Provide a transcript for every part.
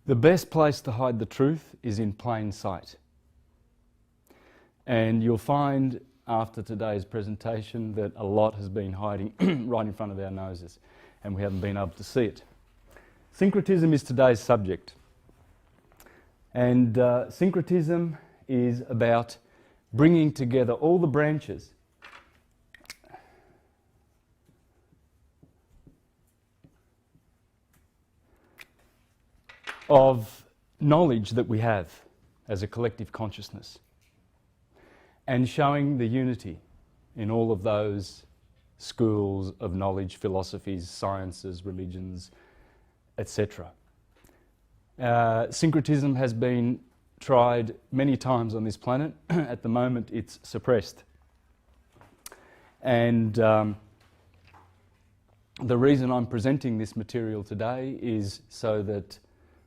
The best place to hide the truth is in plain sight. And you'll find after today's presentation that a lot has been hiding right in front of our noses and we haven't been able to see it. Syncretism is today's subject. And syncretism is about bringing together all the branches of knowledge that we have as a collective consciousness and showing the unity in all of those schools of knowledge, philosophies, sciences, religions, etc. Syncretism has been tried many times on this planet. At the moment it's suppressed. And the reason I'm presenting this material today is so that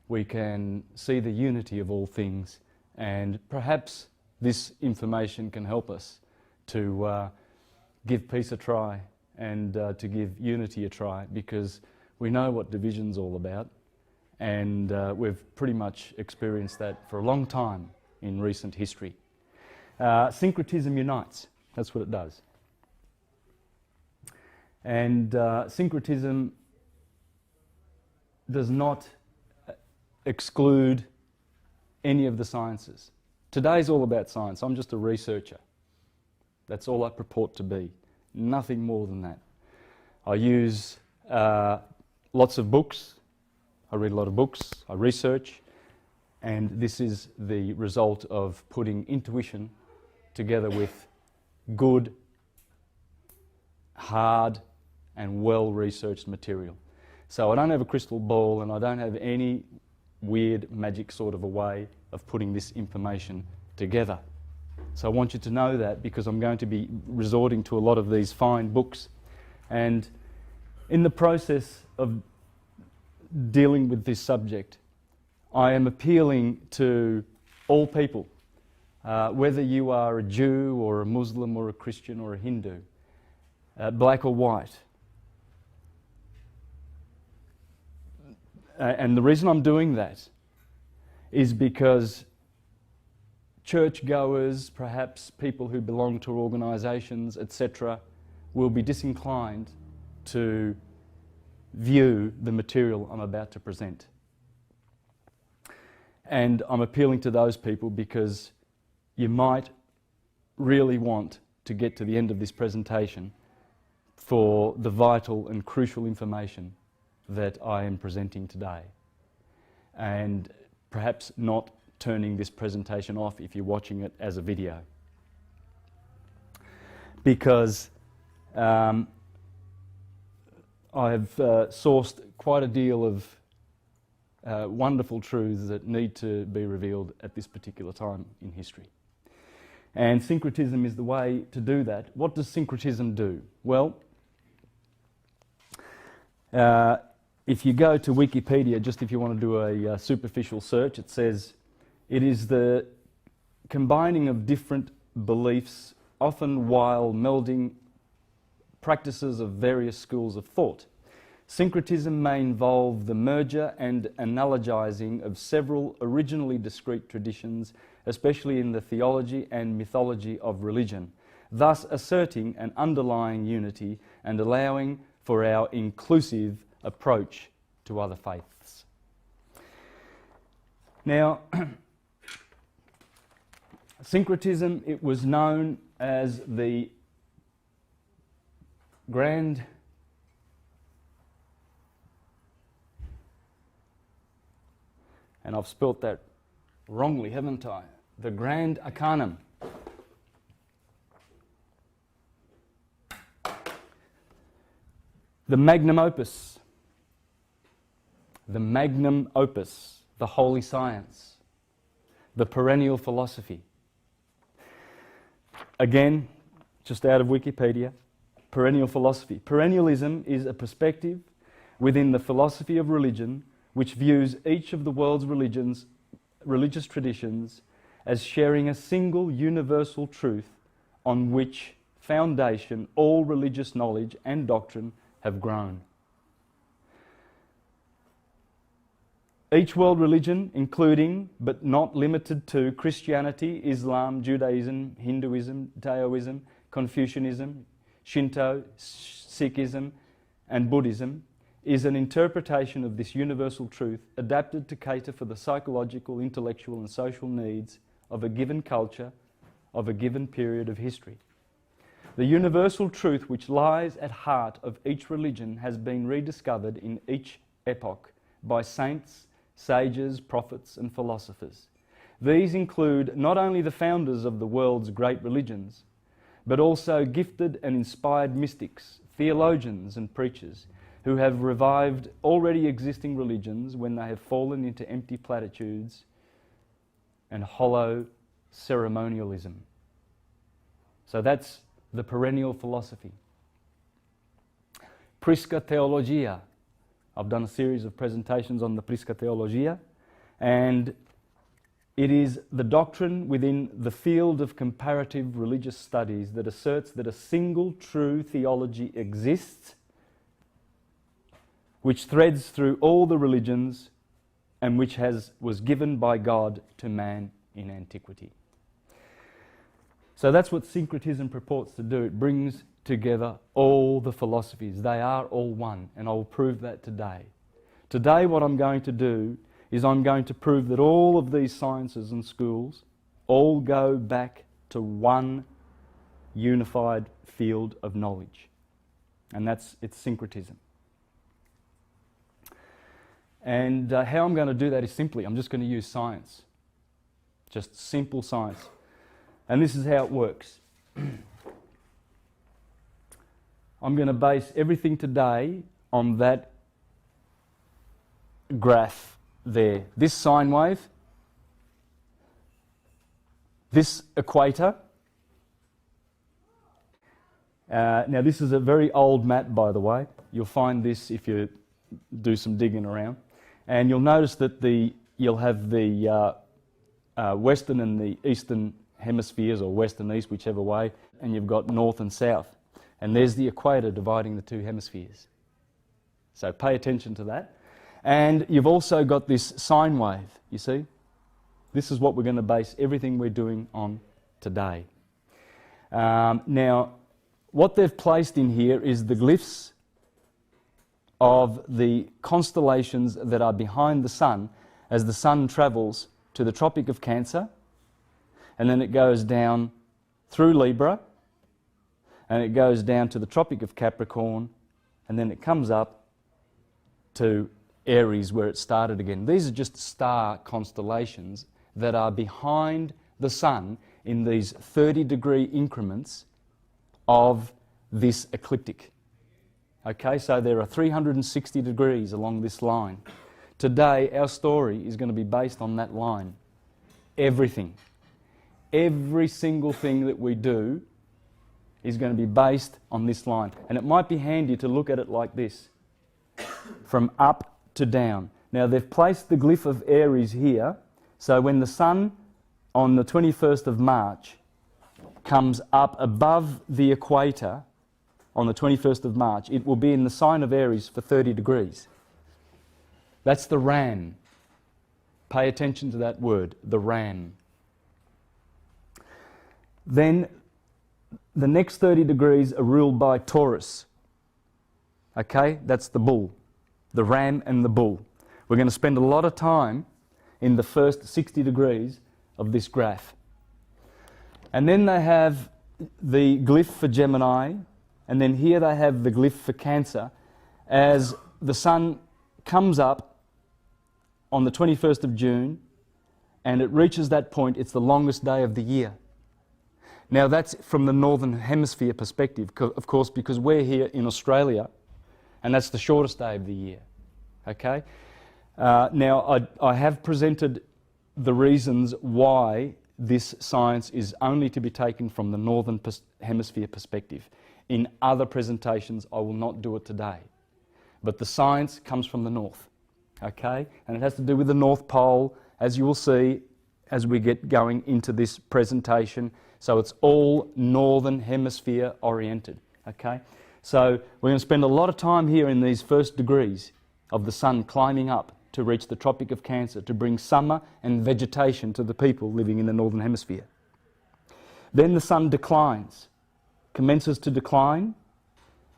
we can see the unity of all things, and perhaps this information can help us to give peace a try and to give unity a try, because we know what division's all about, and we've pretty much experienced that for a long time in recent history. Syncretism unites, that's what it does. And syncretism does not exclude any of the sciences. Today's all about science. I'm just a researcher. That's all I purport to be. Nothing more than that. I use lots of books. I read a lot of books. I research. And this is the result of putting intuition together with good, hard, and well-researched material. So I don't have a crystal ball and I don't have any weird magic sort of a way of putting this information together. So I want you to know that, because I'm going to be resorting to a lot of these fine books, and in the process of dealing with this subject I am appealing to all people, whether you are a Jew or a Muslim or a Christian or a Hindu, black or white. And the reason I'm doing that is because churchgoers, perhaps people who belong to organisations, etc., will be disinclined to view the material I'm about to present. And I'm appealing to those people because you might really want to get to the end of this presentation for the vital and crucial information that I am presenting today, and perhaps not turning this presentation off if you're watching it as a video, because I have sourced quite a deal of wonderful truths that need to be revealed at this particular time in history. And syncretism is the way to do that. What does syncretism do? Well, if you go to Wikipedia, just if you want to do a superficial search, it says it is the combining of different beliefs, often while melding practices of various schools of thought. Syncretism may involve the merger and analogizing of several originally discrete traditions, especially in the theology and mythology of religion, thus asserting an underlying unity and allowing for our inclusive approach to other faiths. Now, syncretism, it was known as the grand and I've spelt that wrongly, haven't I? The Grand Arcanum. The magnum opus. The magnum opus, the holy science, the perennial philosophy. Again, just out of Wikipedia, perennial philosophy. Perennialism is a perspective within the philosophy of religion which views each of the world's religious traditions as sharing a single universal truth on which foundation all religious knowledge and doctrine have grown. Each world religion, including but not limited to Christianity, Islam, Judaism, Hinduism, Taoism, Confucianism, Shinto, Sikhism, and Buddhism, is an interpretation of this universal truth adapted to cater for the psychological, intellectual, and social needs of a given culture, of a given period of history. The universal truth which lies at heart of each religion has been rediscovered in each epoch by saints, sages, prophets, and philosophers. These include not only the founders of the world's great religions, but also gifted and inspired mystics, theologians, and preachers who have revived already existing religions when they have fallen into empty platitudes and hollow ceremonialism. So that's the perennial philosophy. Prisca Theologia. I've done a series of presentations on the Prisca Theologia, and it is the doctrine within the field of comparative religious studies that asserts that a single true theology exists which threads through all the religions and which was given by God to man in antiquity. So that's what syncretism purports to do. It brings together all the philosophies. They are all one, and I will prove that today. Today what I'm going to do is I'm going to prove that all of these sciences and schools all go back to one unified field of knowledge, and it's syncretism. And how I'm going to do that is simply, I'm just going to use science. Just simple science. And this is how it works. I'm going to base everything today on that graph there. This sine wave, this equator. Now this is a very old map, by the way. You'll find this if you do some digging around. And you'll notice that you'll have the western and the eastern hemispheres, or west and east, whichever way, and you've got north and south. And there's the equator dividing the two hemispheres. So pay attention to that. And you've also got this sine wave, you see? This is what we're going to base everything we're doing on today. Now, what they've placed in here is the glyphs of the constellations that are behind the sun as the sun travels to the Tropic of Cancer, and then it goes down through Libra, and it goes down to the Tropic of Capricorn, and then it comes up to Aries where it started again. These are just star constellations that are behind the sun in these 30-degree increments of this ecliptic. Okay, so there are 360 degrees along this line. Today, our story is going to be based on that line. Everything. Every single thing that we do is going to be based on this line. And it might be handy to look at it like this, from up to down. Now they've placed the glyph of Aries here, so when the sun on the 21st of March comes up above the equator on the 21st of March, it will be in the sign of Aries for 30 degrees. That's the Ram. Pay attention to that word, the Ram. Then the next 30 degrees are ruled by Taurus. Okay, that's the bull, the ram and the bull. We're going to spend a lot of time in the first 60 degrees of this graph. And then they have the glyph for Gemini, and then here they have the glyph for Cancer. As the sun comes up on the 21st of June, and it reaches that point, it's the longest day of the year. Now that's from the Northern Hemisphere perspective, of course, because we're here in Australia, and that's the shortest day of the year. Okay? Now I have presented the reasons why this science is only to be taken from the Northern Hemisphere perspective. In other presentations I will not do it today. But the science comes from the north. Okay? And it has to do with the North Pole, as you will see as we get going into this presentation. So it's all Northern Hemisphere oriented. Okay? So we're going to spend a lot of time here in these first degrees of the sun climbing up to reach the Tropic of Cancer, to bring summer and vegetation to the people living in the Northern Hemisphere. Then the sun declines, commences to decline,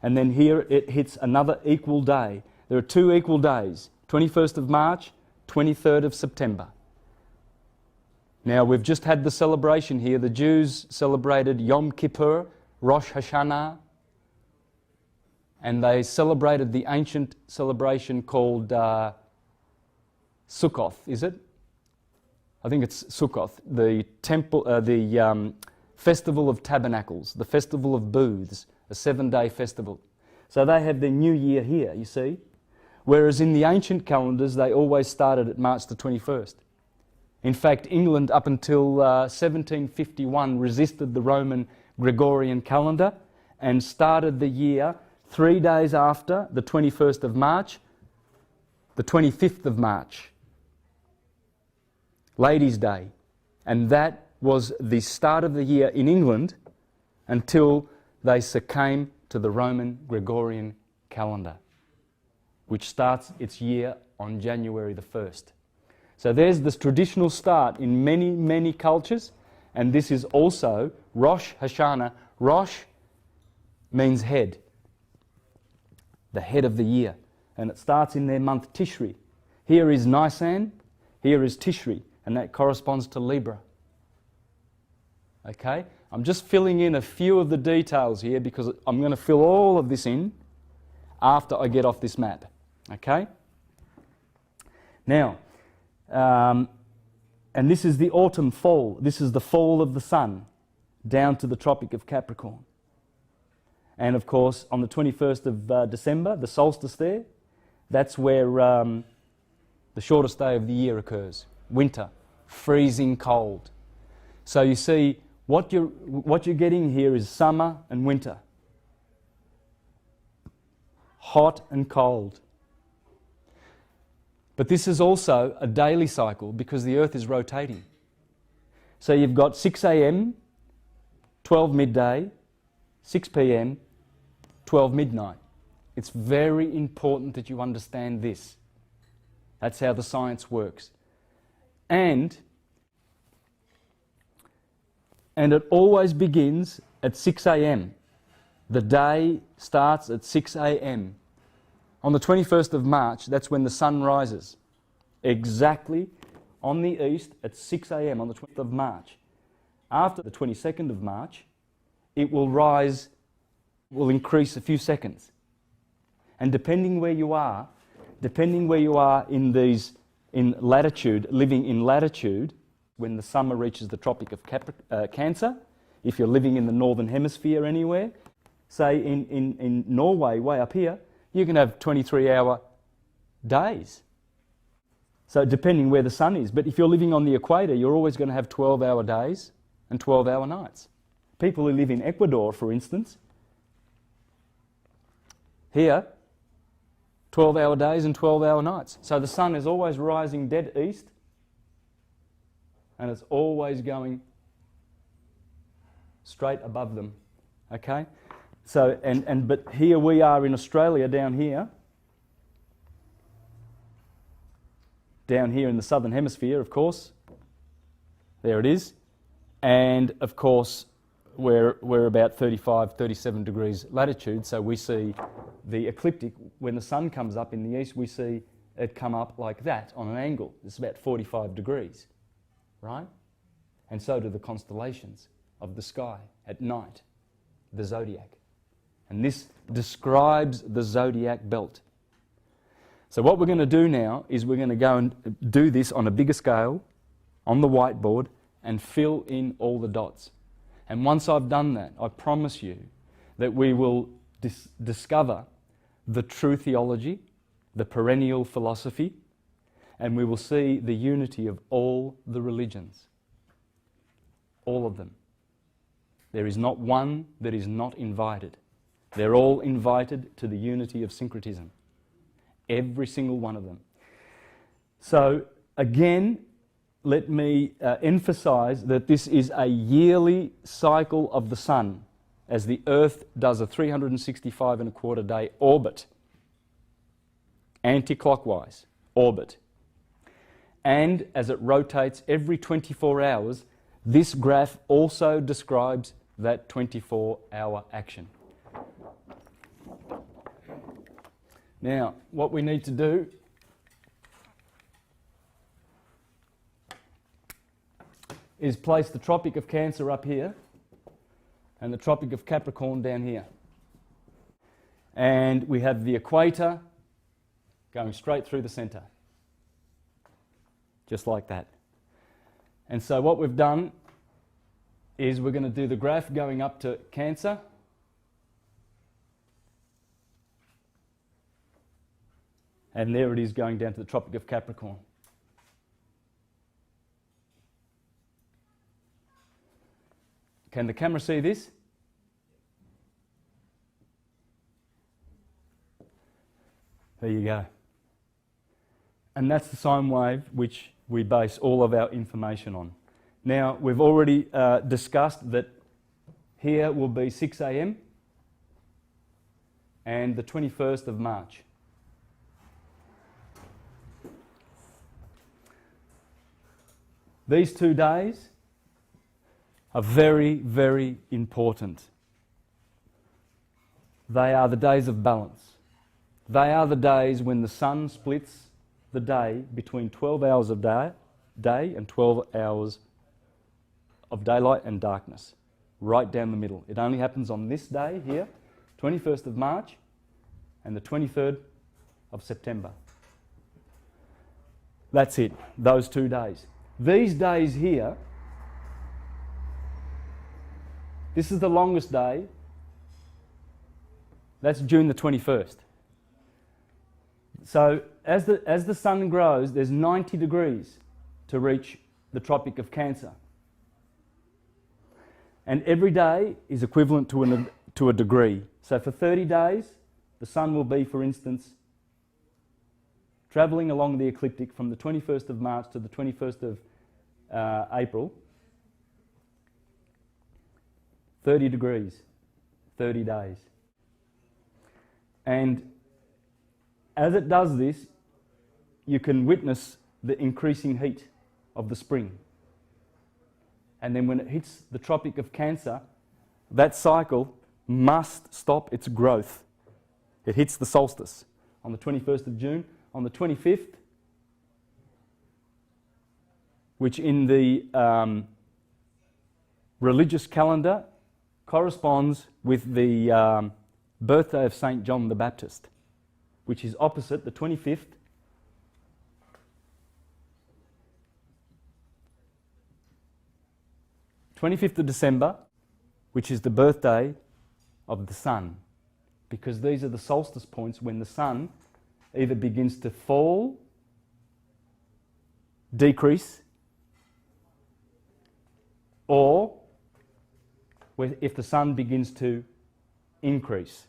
and then here it hits another equal day. There are 2 equal days, 21st of March, 23rd of September. Now we've just had the celebration here. The Jews celebrated Yom Kippur, Rosh Hashanah, and they celebrated the ancient celebration called Sukkoth, is it? I think it's Sukkoth, the Festival of Tabernacles, the Festival of Booths, a 7-day festival. So they have their new year here, you see. Whereas in the ancient calendars, they always started at March the 21st. In fact, England up until 1751 resisted the Roman Gregorian calendar and started the year 3 days after the 21st of March, the 25th of March, Ladies' Day. And that was the start of the year in England until they succumbed to the Roman Gregorian calendar, which starts its year on January the 1st. So there's this traditional start in many, many cultures, and this is also Rosh Hashanah. Rosh means head, the head of the year, and it starts in their month Tishri. Here is Nisan, here is Tishri, and that corresponds to Libra. Okay? I'm just filling in a few of the details here because I'm going to fill all of this in after I get off this map. Okay? Now, and this is the autumn fall. This is the fall of the sun down to the Tropic of Capricorn. And of course, on the 21st of December, the solstice there, that's where the shortest day of the year occurs. Winter, freezing cold. So you see, what you're getting here is summer and winter. Hot and cold. But this is also a daily cycle because the Earth is rotating. So you've got 6 a.m., 12 midday, 6 p.m., 12 midnight. It's very important that you understand this. That's how the science works. And it always begins at 6 a.m. The day starts at 6 a.m. On the 21st of March, that's when the sun rises. Exactly on the east at 6 a.m. on the 20th of March. After the 22nd of March, it will rise, will increase a few seconds. And depending where you are in latitude, living in latitude, when the summer reaches the Tropic of Cancer, if you're living in the Northern Hemisphere anywhere, say in Norway, way up here, you can have 23-hour days. So depending where the sun is. But if you're living on the equator, you're always going to have 12-hour days and 12-hour nights. People who live in Ecuador, for instance, here, 12-hour days and 12-hour nights. So the sun is always rising dead east, and it's always going straight above them. Okay? So, but here we are in Australia, down here in the southern hemisphere, of course. There it is. And of course, we're about 35, 37 degrees latitude, so we see the ecliptic. When the sun comes up in the east, we see it come up like that on an angle. It's about 45 degrees, right? And so do the constellations of the sky at night, the zodiac. And this describes the zodiac belt. So what we're going to do now is we're going to go and do this on a bigger scale, on the whiteboard, and fill in all the dots. And once I've done that, I promise you that we will discover the true theology, the perennial philosophy, and we will see the unity of all the religions. All of them. There is not one that is not invited. They're all invited to the unity of syncretism. Every single one of them. So, again, let me emphasize that this is a yearly cycle of the sun, as the Earth does a 365 and a quarter day orbit, anti-clockwise orbit and as it rotates every 24 hours, this graph also describes that 24-hour action. Now, what we need to do is place the Tropic of Cancer up here and the Tropic of Capricorn down here. And we have the equator going straight through the centre, just like that. And so what we've done is we're going to do the graph going up to Cancer, and there it is going down to the Tropic of Capricorn. Can the camera see this? There you go. And that's the sine wave which we base all of our information on. Now, we've already discussed that here will be 6 a.m. and the 21st of March. These 2 days are very, very important. They are the days of balance. They are the days when the sun splits the day between 12 hours of day and 12 hours of daylight and darkness, right down the middle. It only happens on this day here, 21st of March and the 23rd of September. That's it, those 2 days. These days here, this is the longest day. That's June the 21st. So as the sun grows, there's 90 degrees to reach the Tropic of Cancer. And every day is equivalent to a degree. So for 30 days, the sun will be, for instance, travelling along the ecliptic from the 21st of March to the 21st of April. 30 degrees, 30 days. And as it does this, you can witness the increasing heat of the spring. And then when it hits the Tropic of Cancer, that cycle must stop its growth. It hits the solstice on the 21st of June. On the 25th, which in the religious calendar corresponds with the birthday of St. John the Baptist, which is opposite the 25th of December, which is the birthday of the sun, because these are the solstice points when the sun either begins to fall, decrease, or if the sun begins to increase.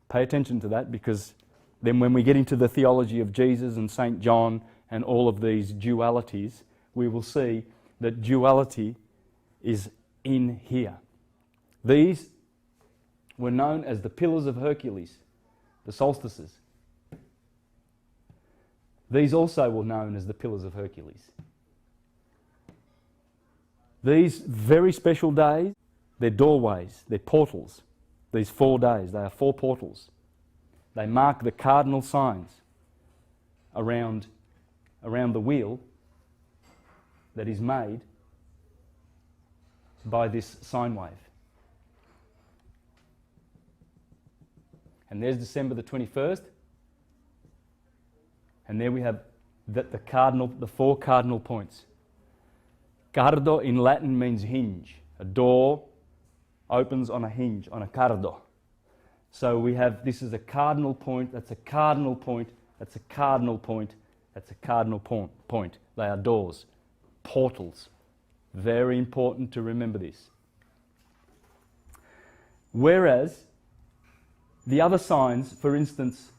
Pay attention to that, because then when we get into the theology of Jesus and St. John and all of these dualities, we will see that duality is in here. These were known as the pillars of Hercules, the solstices. These also were known as the pillars of Hercules. These very special days, they're doorways, they're portals. These 4 days, they are 4 portals. They mark the cardinal signs around the wheel that is made by this sine wave. And there's December the 21st. And there we have the 4 cardinal points. Cardo in Latin means hinge. A door opens on a hinge, on a cardo. So we have, this is a cardinal point, that's a cardinal point, that's a cardinal point, that's a cardinal point. They are doors, portals. Very important to remember this. Whereas the other signs, for instance,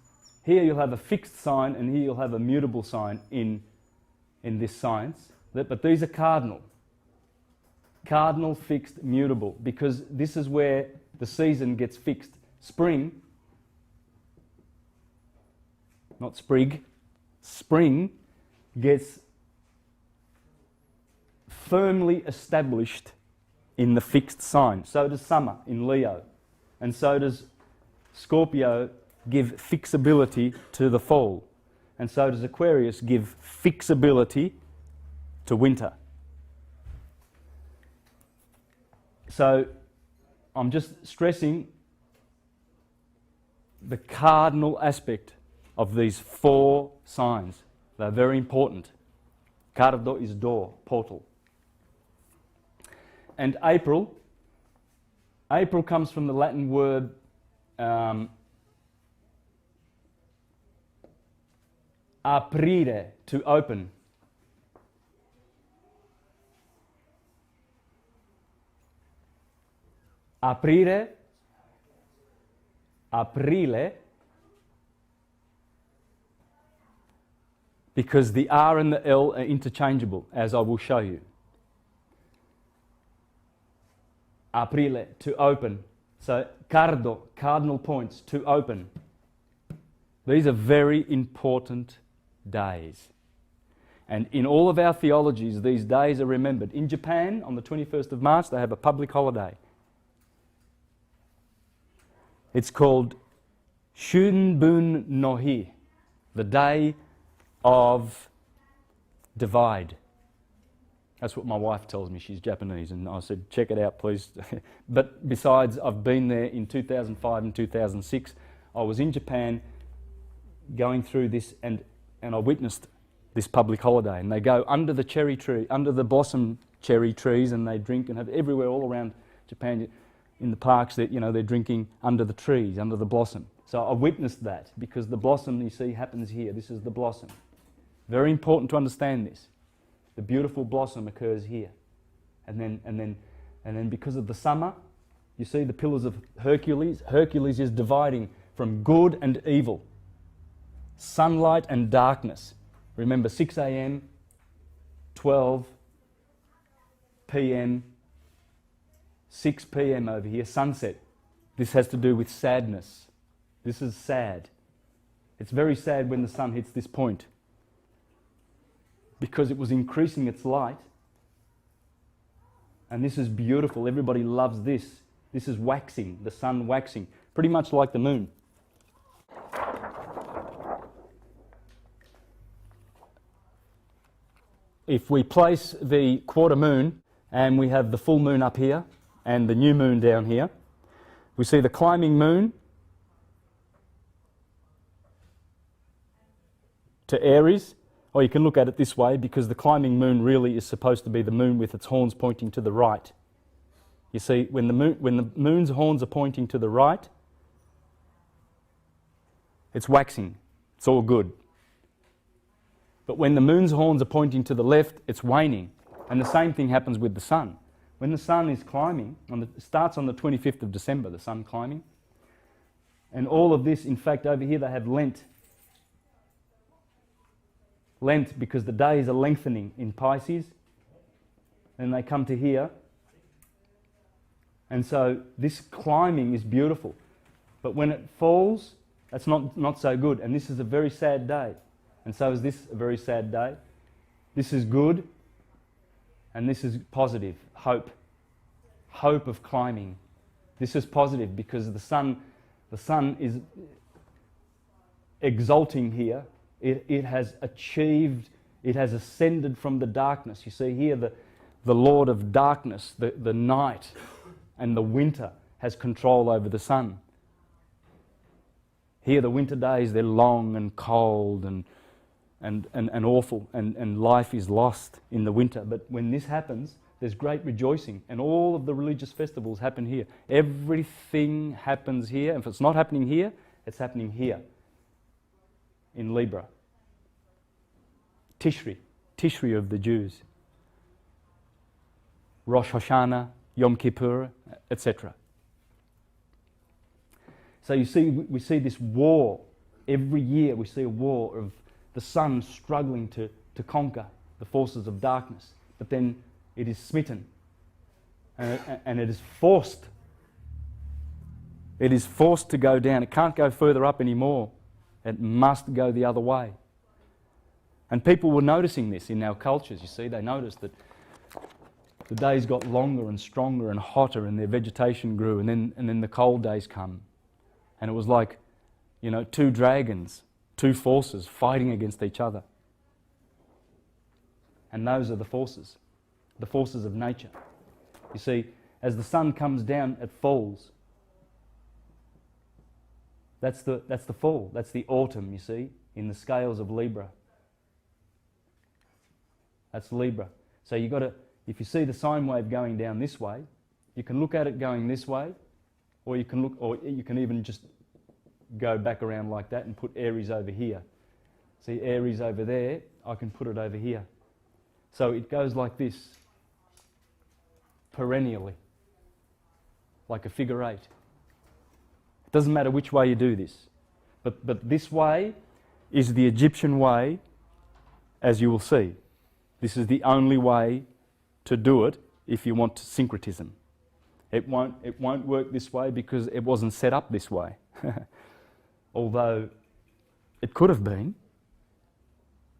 here you'll have a fixed sign and here you'll have a mutable sign in this science, but these are cardinal. Cardinal, fixed, mutable, because this is where the season gets fixed. Spring, not sprig, spring gets firmly established in the fixed sign. So does summer in Leo. And so does Scorpio give fixability to the fall. And so does Aquarius give fixability to winter. So I'm just stressing the cardinal aspect of these 4 signs. They're very important. Cardo is door, portal. And April comes from the Latin word aprire, to open. Aprire, aprile, because the R and the L are interchangeable, as I will show you. Aprile, to open. So, cardo, cardinal points, to open. These are very important days. And in all of our theologies, these days are remembered. In Japan, on the 21st of March, they have a public holiday. It's called Shunbun no Hi, the day of divide. That's what my wife tells me. She's Japanese, and I said, check it out, please. But besides, I've been there in 2005 and 2006. I was in Japan going through this, and I witnessed this public holiday. And they go under the cherry tree, under the blossom cherry trees, and they drink and have everywhere all around Japan. In the parks, that they're drinking under the trees, under the blossom. So I witnessed that, because the blossom, you see, happens here. This is the blossom. Very important to understand this. The beautiful blossom occurs here, and then because of the summer, you see the pillars of Hercules. Hercules is dividing from good and evil, sunlight and darkness. Remember, 6 a.m., 12 p.m., 6 p.m. over here, sunset. This has to do with sadness. This is sad. It's very sad when the sun hits this point, because it was increasing its light. And this is beautiful. Everybody loves this. This is waxing, the sun waxing, pretty much like the moon. If we place the quarter moon, and we have the full moon up here, and the new moon down here, we see the climbing moon to Aries. Or you can look at it this way, because the climbing moon really is supposed to be the moon with its horns pointing to the right. You see, when the moon's horns are pointing to the right, it's waxing. It's all good. But when the moon's horns are pointing to the left, it's waning. And the same thing happens with the sun. When the sun is climbing, it starts on the 25th of December, the sun climbing. And all of this, in fact, over here they have Lent. Lent, because the days are lengthening in Pisces. And they come to here. And so this climbing is beautiful. But when it falls, that's not so good. And this is a very sad day. And so is this a very sad day. This is good. And this is positive, hope. Hope of climbing. This is positive because the sun is exalting here. It has achieved, it has ascended from the darkness. You see here the Lord of darkness, the night and the winter has control over the sun. Here the winter days, they're long and cold and awful, and life is lost in the winter. But when this happens, there's great rejoicing, and all of the religious festivals happen here. Everything happens here, and if it's not happening here, it's happening here in Libra. Tishri of the Jews. Rosh Hashanah, Yom Kippur, etc. So you see, we see this war. Every year we see a war of the sun struggling to conquer the forces of darkness. But then it is smitten. And it is forced. It is forced to go down. It can't go further up anymore. It must go the other way. And people were noticing this in our cultures, you see. They noticed that the days got longer and stronger and hotter, and their vegetation grew, and then the cold days come. And it was like, you know, two dragons, two forces fighting against each other. And those are the forces of nature. You see, as the sun comes down, it falls. That's the fall. That's the autumn, you see, in the scales of Libra. That's Libra. So you got to, if you see the sine wave going down this way, you can look at it going this way, or you can even just go back around like that and put Aries over here. See Aries over there, I can put it over here. So it goes like this, perennially, like a figure eight. It doesn't matter which way you do this, but this way is the Egyptian way, as you will see. This is the only way to do it if you want syncretism. It won't work this way because it wasn't set up this way. Although it could have been.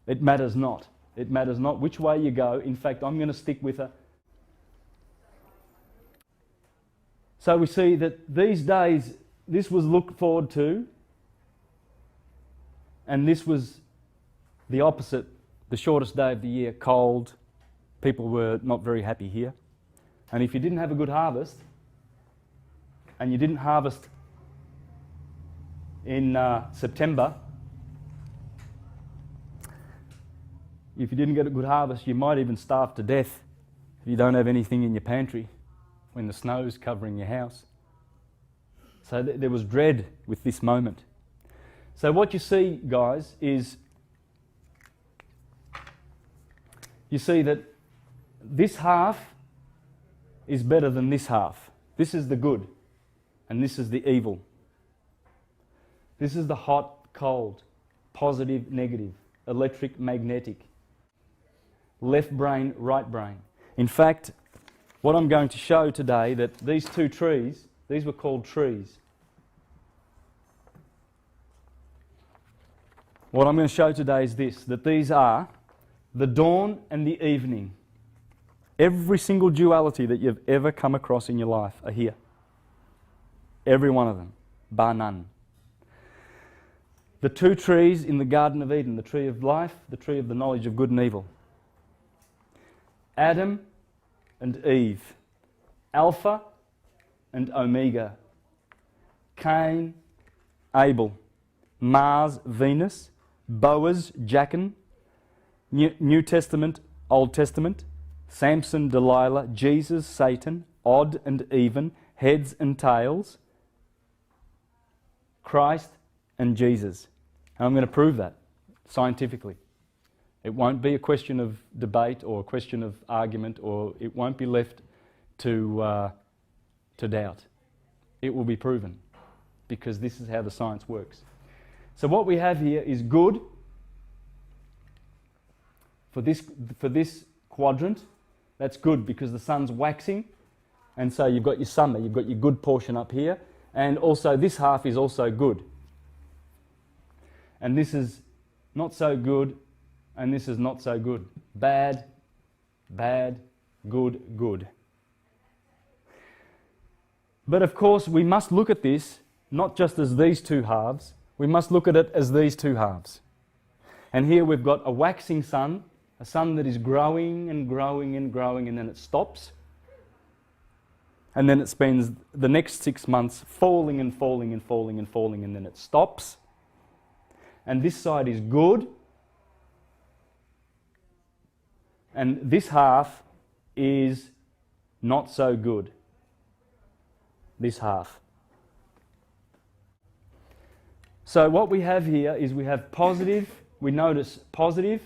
It matters not. It matters not which way you go. In fact, I'm going to stick with a... So we see that these days, this was looked forward to, and this was the opposite, the shortest day of the year, cold. People were not very happy here. And if you didn't have a good harvest, and you didn't harvest in September, if you didn't get a good harvest, you might even starve to death if you don't have anything in your pantry when the snow's covering your house. So there was dread with this moment. So what you see, guys, is you see that this half is better than this half. This is the good, and this is the evil. This is the hot, cold, positive, negative, electric, magnetic, left brain, right brain. In fact, what I'm going to show today, that these two trees, these were called trees. What I'm going to show today is this, that these are the dawn and the evening. Every single duality that you've ever come across in your life are here. Every one of them, bar none. The two trees in the Garden of Eden, the tree of life, the tree of the knowledge of good and evil. Adam and Eve, Alpha and Omega, Cain, Abel, Mars, Venus, Boaz, Jachin, New Testament, Old Testament, Samson, Delilah, Jesus, Satan, odd and even, heads and tails, Christ and Jesus. And I'm going to prove that scientifically. It won't be a question of debate or a question of argument, or it won't be left to doubt. It will be proven, because this is how the science works. So what we have here is good for this quadrant. That's good because the sun's waxing, and so you've got your summer, you've got your good portion up here, and also this half is also good. And this is not so good, and this is not so good. Bad, bad, good, good. But of course we must look at this not just as these two halves, we must look at it as these two halves. And here we've got a waxing sun, a sun that is growing and growing and growing, and then it stops. And then it spends the next 6 months falling and falling and falling and falling, and then it stops. And this side is good. And this half is not so good. This half. So what we have here is we have positive, we notice positive,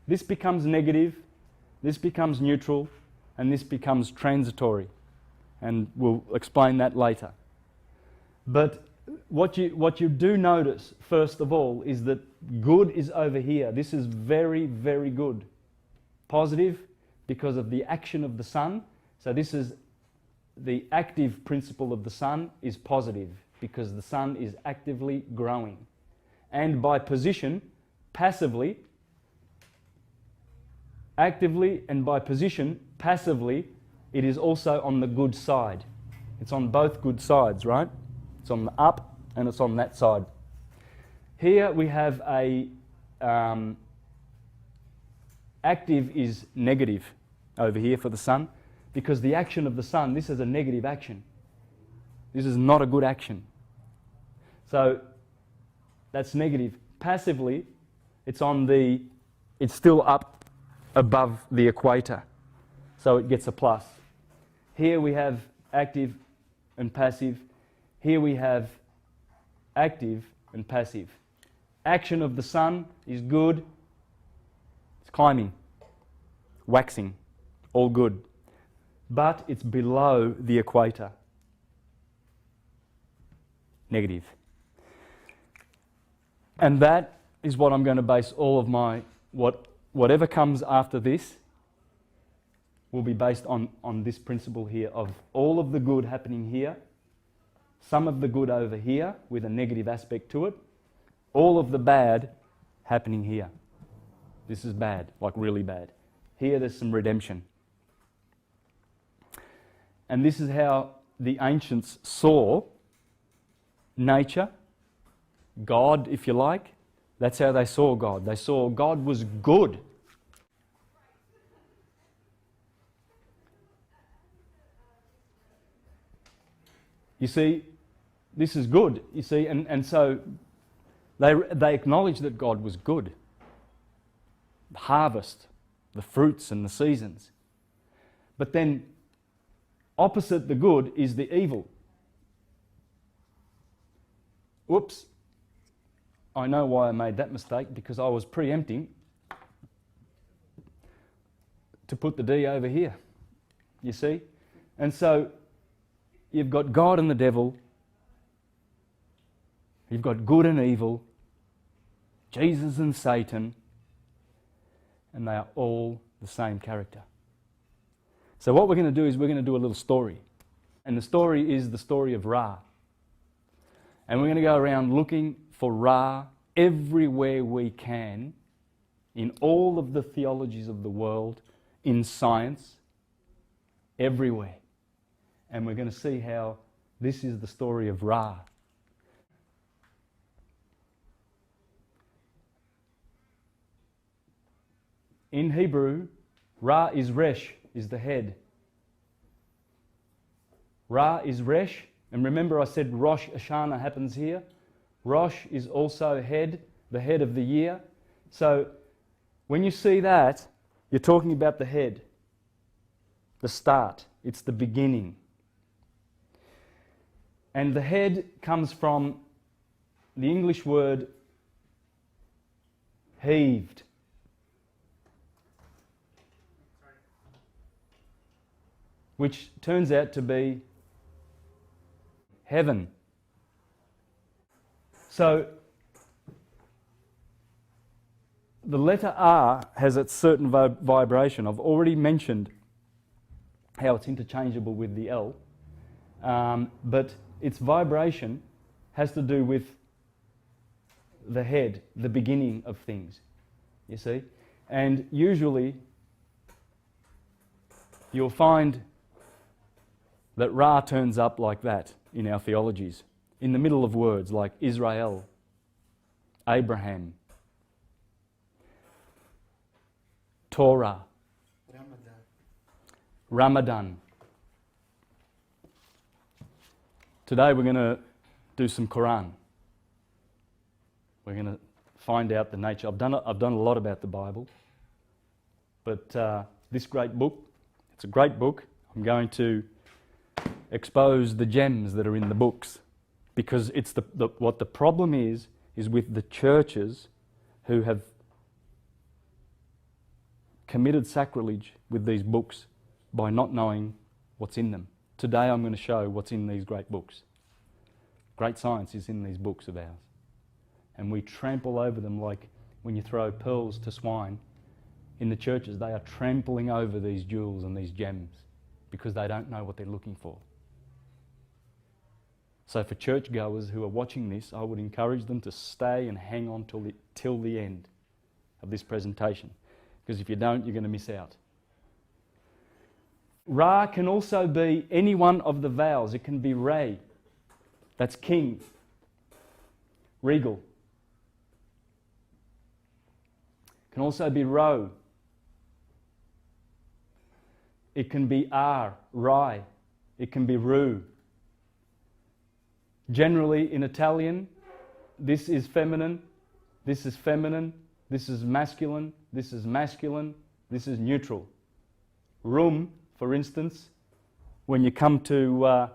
this becomes negative, this becomes neutral, and this becomes transitory. And we'll explain that later. But what you do notice, first of all, is that good is over here. This is very, very good. Positive because of the action of the sun. So this is the active principle of the sun is positive because the sun is actively growing. And by position, passively, actively and by position, passively, it is also on the good side. It's on both good sides, right? It's on the up and it's on that side. Here we have a active is negative over here for the sun, because the action of the sun, this is a negative action. This is not a good action. So that's negative. Passively, it's still up above the equator. So it gets a plus. Here we have active and passive. Here we have active and passive. Action of the sun is good. It's climbing, waxing, all good. But it's below the equator. Negative. And that is what I'm going to base all of my, whatever comes after this will be based on this principle here of all of the good happening here, some of the good over here with a negative aspect to it, all of the bad happening here. This is bad, like really bad. Here there's some redemption. And this is how the ancients saw nature, God, if you like. That's how they saw God. They saw God was good. You see, this is good, you see, and so they acknowledged that God was good. The harvest, the fruits and the seasons. But then opposite the good is the evil. Whoops. I know why I made that mistake, because I was preempting to put the D over here, you see? And so you've got God and the devil, you've got good and evil, Jesus and Satan, and they are all the same character. So what we're going to do is we're going to do a little story. And the story is the story of Ra. And we're going to go around looking for Ra everywhere we can, in all of the theologies of the world, in science, everywhere. And we're going to see how this is the story of Ra. In Hebrew, Ra is Resh, is the head. Ra is Resh, and remember I said Rosh Hashanah happens here. Rosh is also head, the head of the year. So when you see that, you're talking about the head, the start, it's the beginning. And the head comes from the English word heaved. Which turns out to be heaven. So the letter R has its certain vibration. I've already mentioned how it's interchangeable with the L, but its vibration has to do with the head, the beginning of things, you see. And usually you'll find that Ra turns up like that in our theologies, in the middle of words like Israel, Abraham, Torah, Ramadan. Today we're going to do some Quran. We're going to find out the nature. I've done a lot about the Bible, but this great book, it's a great book. I'm going to expose the gems that are in the books, because it's what the problem is with the churches who have committed sacrilege with these books by not knowing what's in them. Today I'm going to show what's in these great books. Great science is in these books of ours. And we trample over them like when you throw pearls to swine. In the churches, they are trampling over these jewels and these gems because they don't know what they're looking for. So for churchgoers who are watching this, I would encourage them to stay and hang on till the end of this presentation. Because if you don't, you're going to miss out. Ra can also be any one of the vowels. It can be Re, that's king, regal. It can also be Ro. It can be R, Rai. It can be Ru. Generally in Italian, this is feminine, this is feminine, this is masculine, this is masculine, this is neutral. Rum, for instance, when you come to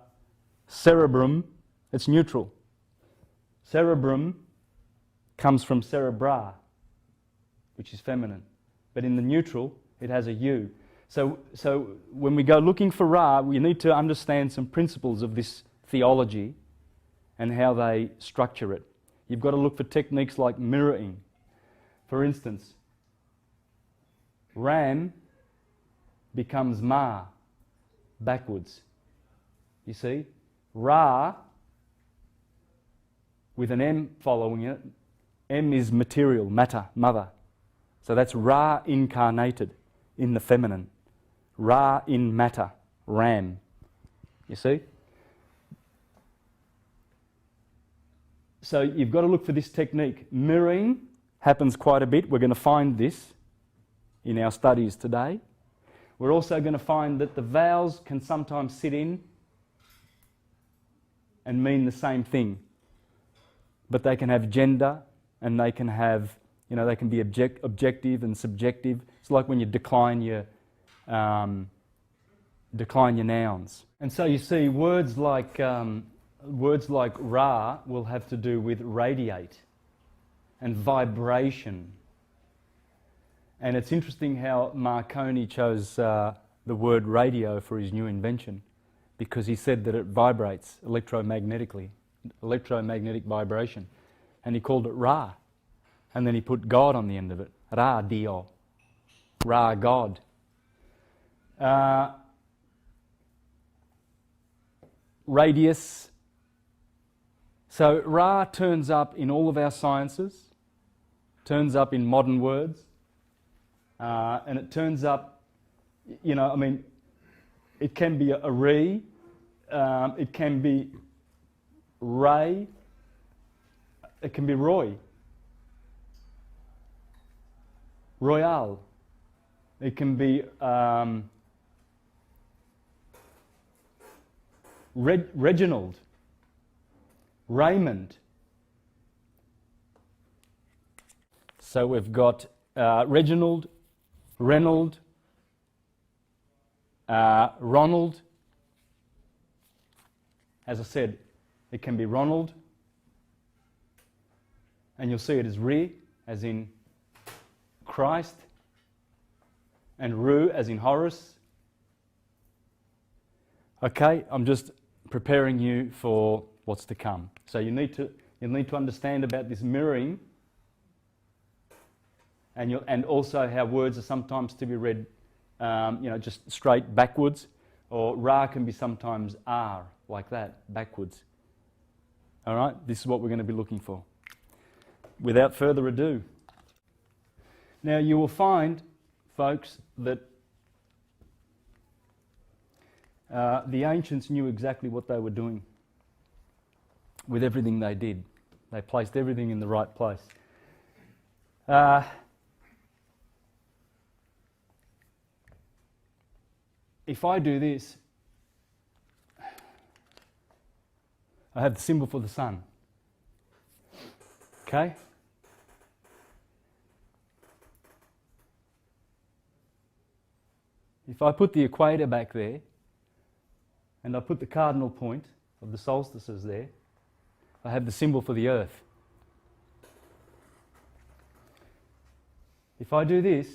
cerebrum, it's neutral. Cerebrum comes from cerebra, which is feminine. But in the neutral, it has a U. So when we go looking for Ra, we need to understand some principles of this theology and how they structure it. You've got to look for techniques like mirroring. For instance, Ram becomes Ma backwards. You see? Ra with an M following it. M is material, matter, mother. So that's Ra incarnated in the feminine. Ra in matter, Ram. You see? So you've got to look for this technique. Mirroring happens quite a bit. We're going to find this in our studies today. We're also going to find that the vowels can sometimes sit in and mean the same thing. But they can have gender and they can have, they can be objective and subjective. It's like when you decline your nouns. And so you see words like Ra will have to do with radiate and vibration. And it's interesting how Marconi chose the word radio for his new invention, because he said that it vibrates electromagnetically, electromagnetic vibration. And he called it Ra. And then he put God on the end of it. Ra Dio. Ra God. Radius. So Ra turns up in all of our sciences, turns up in modern words, and it turns up, it can be a re, it can be ray, it can be Roy, Royal, it can be Reginald, Raymond. So we've got Reginald, Reynold, Ronald. As I said, it can be Ronald, and you'll see it as Re, as in Christ, and Ru, as in Horus. Okay, I'm just preparing you for what's to come. So you need to understand about this mirroring, and also how words are sometimes to be read, just straight backwards, or Ra can be sometimes R, like that, backwards. All right, this is what we're going to be looking for. Without further ado. Now you will find, folks, that the ancients knew exactly what they were doing with everything they did. They placed everything in the right place. If I do this, I have the symbol for the sun. Okay? If I put the equator back there, and I put the cardinal point of the solstices there, I have the symbol for the earth. If I do this,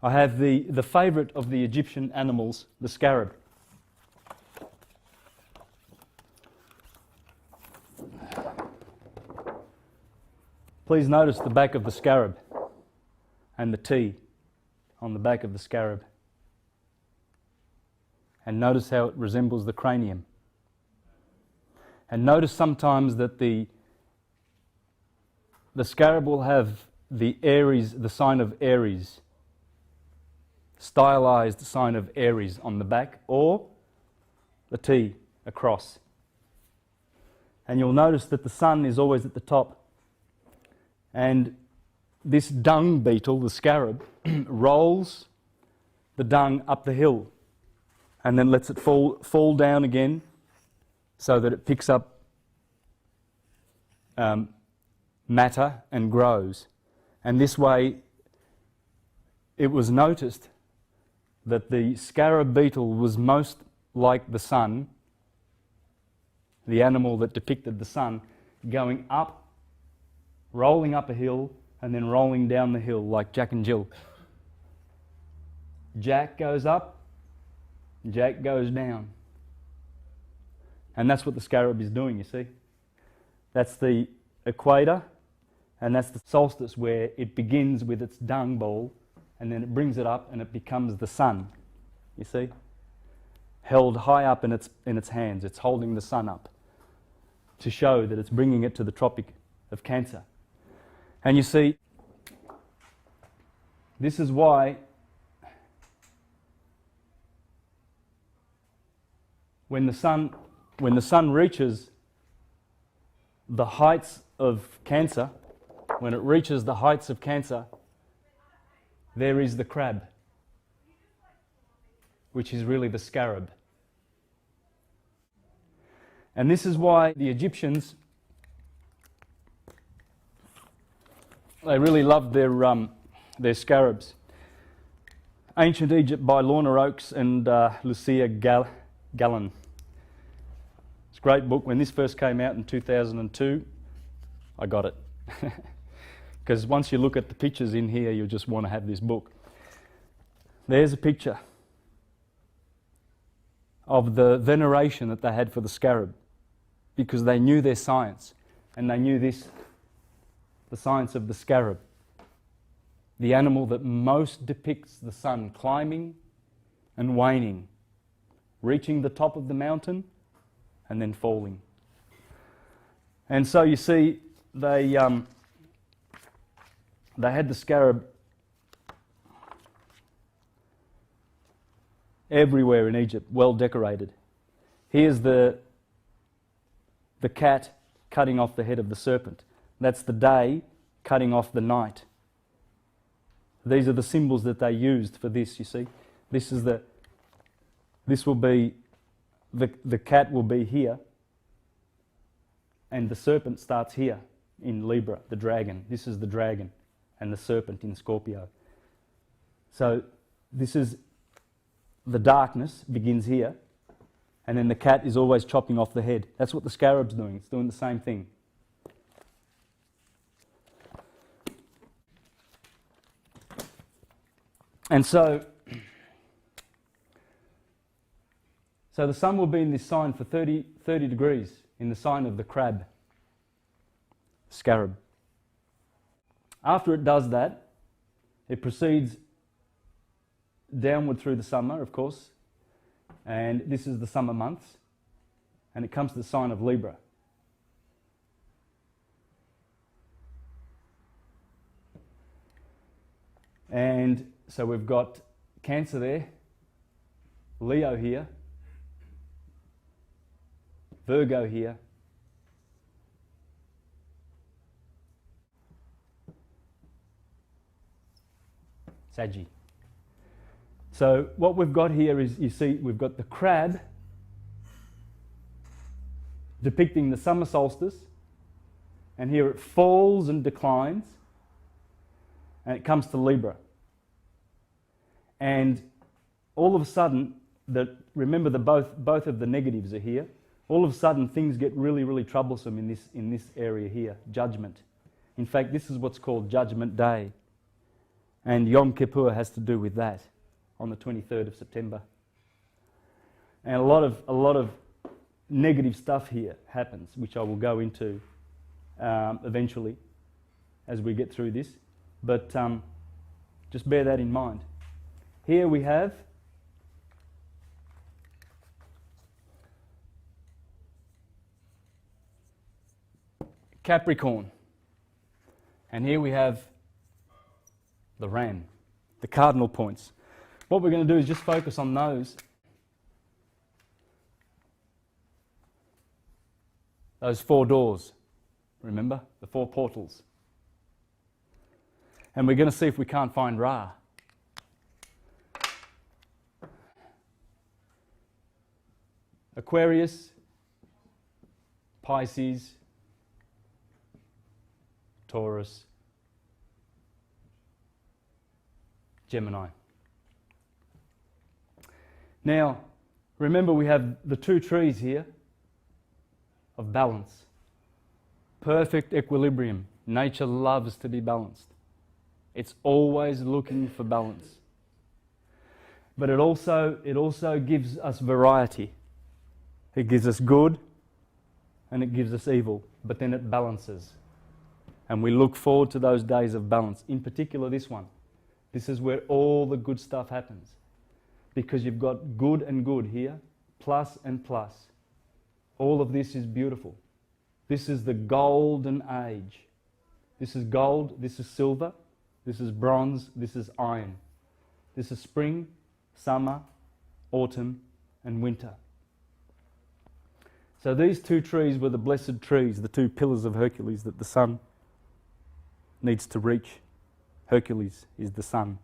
I have the favourite of the Egyptian animals, the scarab. Please notice the back of the scarab and the T on the back of the scarab. And notice how it resembles the cranium. And notice sometimes that the scarab will have the Aries, the sign of Aries, stylized sign of Aries on the back, or the T, a cross. And you'll notice that the sun is always at the top. And this dung beetle, the scarab, rolls the dung up the hill and then lets it fall down again so that it picks up matter and grows. And this way it was noticed that the scarab beetle was most like the sun, the animal that depicted the sun, going up, rolling up a hill, and then rolling down the hill like Jack and Jill. Jack goes up, Jack goes down. And that's what the scarab is doing, you see. That's the equator, and that's the solstice where it begins with its dung ball, and then it brings it up and it becomes the sun, you see. Held high up in its hands. It's holding the sun up to show that it's bringing it to the Tropic of Cancer. And you see, this is why when the sun reaches the heights of Cancer, when it reaches the heights of Cancer, there is the crab, which is really the scarab. And this is why the Egyptians, they really loved their scarabs. Ancient Egypt by Lorna Oakes and Lucia Gallen. It's a great book. When this first came out in 2002, I got it. Because once you look at the pictures in here, you'll just want to have this book. There's a picture of the veneration that they had for the scarab, because they knew their science, and they knew this, the science of the scarab, the animal that most depicts the sun climbing and waning, reaching the top of the mountain and then falling. And so you see, they had the scarab everywhere in Egypt, well decorated. Here's the cat cutting off the head of the serpent. That's the day cutting off the night. These are the symbols that they used for this, you see. This will be, the cat will be here, and the serpent starts here in Libra, the dragon. This is the dragon, and the serpent in Scorpio. So this is, the darkness begins here, and then the cat is always chopping off the head. That's what the scarab's doing. It's doing the same thing. And so the sun will be in this sign for 30 degrees, in the sign of the crab, scarab. After it does that, it proceeds downward through the summer, of course, and this is the summer months, and it comes to the sign of Libra. And so we've got Cancer there, Leo here, Virgo here, Saggy. So what we've got here is, you see, we've got the crab depicting the summer solstice, and here it falls and declines, and it comes to Libra. And all of a sudden, remember both of the negatives are here. All of a sudden, things get really, really troublesome in this area here, judgment. In fact, this is what's called Judgment Day, and Yom Kippur has to do with that, on the 23rd of September. And a lot of negative stuff here happens, which I will go into eventually as we get through this. But just bear that in mind. Here we have Capricorn. And here we have the ram, the cardinal points. What we're going to do is just focus on those 4 doors. Remember? The 4 portals. And we're going to see if we can't find Ra. Aquarius, Pisces, Taurus, Gemini. Now, remember we have the 2 trees here of balance. Perfect equilibrium. Nature loves to be balanced. It's always looking for balance. But it also gives us variety. It gives us good and it gives us evil, but then it balances. And we look forward to those days of balance, in particular this one. This is where all the good stuff happens. Because you've got good and good here, plus and plus. All of this is beautiful. This is the golden age. This is gold, this is silver, this is bronze, this is iron. This is spring, summer, autumn, and winter. So these 2 trees were the blessed trees, the 2 pillars of Hercules that the sun needs to reach. Hercules is the sun.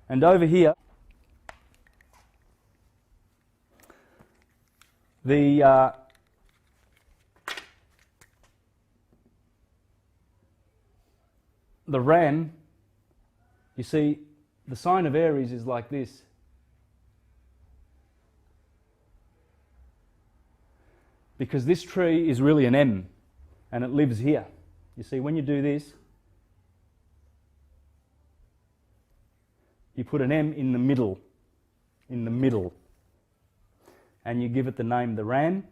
And over here, the ram, you see, the sign of Aries is like this. Because this tree is really an M, and it lives here. You see, when you do this, you put an M in the middle, and you give it the name the ram.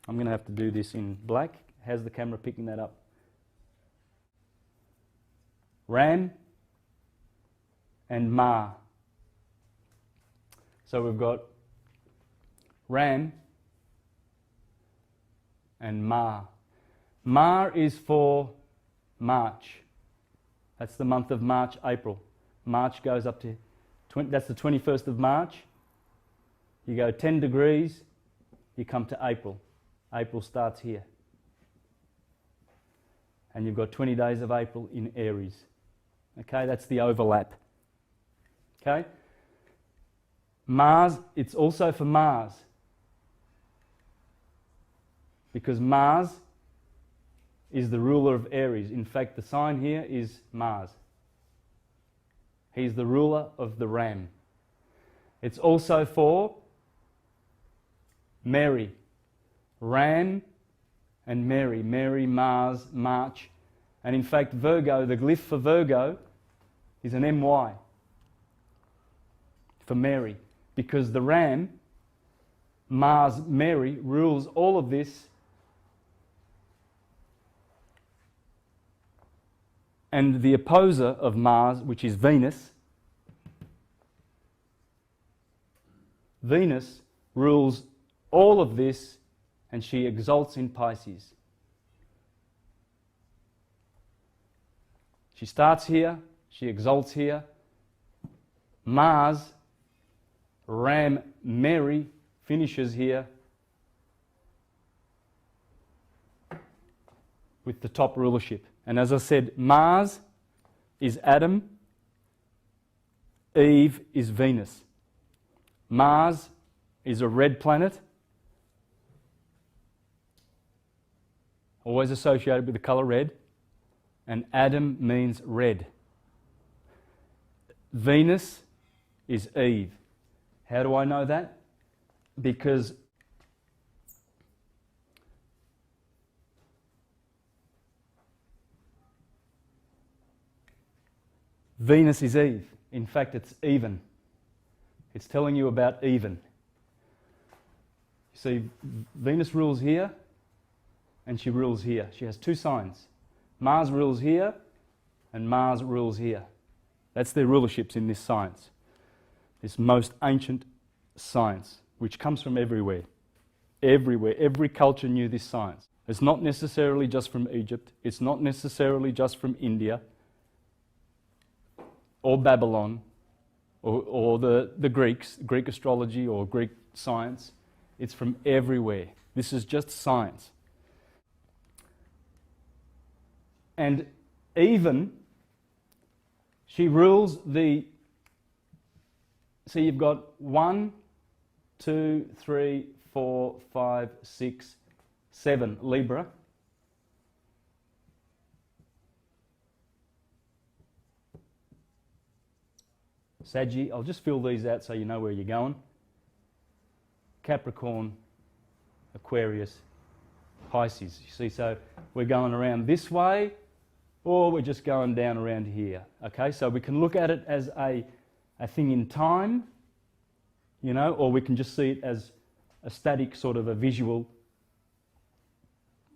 I'm going to have to do this in black. How's the camera picking that up? Ram and Ma. So we've got Ram and Ma. Ma is for March. That's the month of March, April. March goes up to, that's the 21st of March. You go 10 degrees, you come to April. April starts here. And you've got 20 days of April in Aries. Okay, that's the overlap. Okay? Mars, it's also for Mars. Because Mars is the ruler of Aries. In fact, the sign here is Mars. He's the ruler of the ram. It's also for Mary. Ram and Mary. Mary, Mars, March. And in fact, Virgo, the glyph for Virgo is an MY for Mary. Because the ram, Mars, Mary, rules all of this. And the opposer of Mars, which is Venus, Venus rules all of this, and she exalts in Pisces. She starts here, she exalts here. Mars, Ram, Mary, finishes here with the top rulership. And as I said, Mars is Adam, Eve is Venus. Mars is a red planet, always associated with the colour red, and Adam means red. Venus is Eve. How do I know that? Because Venus is Eve. In fact, it's even. It's telling you about even. You see, Venus rules here and she rules here. She has 2 signs. Mars rules here and Mars rules here. That's their rulerships in this science. This most ancient science, which comes from everywhere. Everywhere. Every culture knew this science. It's not necessarily just from Egypt. It's not necessarily just from India or Babylon. or the Greeks, Greek astrology or Greek science. It's from everywhere. This is just science. And even, she rules the, so you've got 1, 2, 3, 4, 5, 6, 7 Libra. Saggy, I'll just fill these out so you know where you're going. Capricorn, Aquarius, Pisces. You see, so we're going around this way, or we're just going down around here. Okay, so we can look at it as a thing in time, you know, or we can just see it as a static sort of a visual,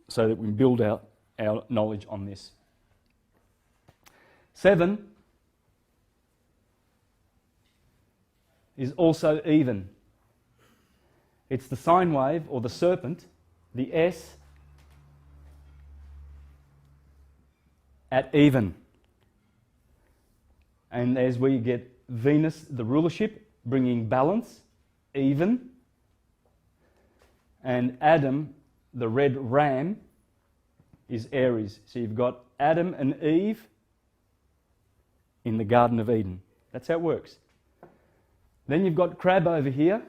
so that we build out our knowledge on this. 7 is also even. It's the sine wave, or the serpent, the S, at even. And as we get Venus, the rulership, bringing balance, even. And Adam, the red ram, is Aries. So you've got Adam and Eve in the Garden of Eden. That's how it works. Then you've got Crab over here.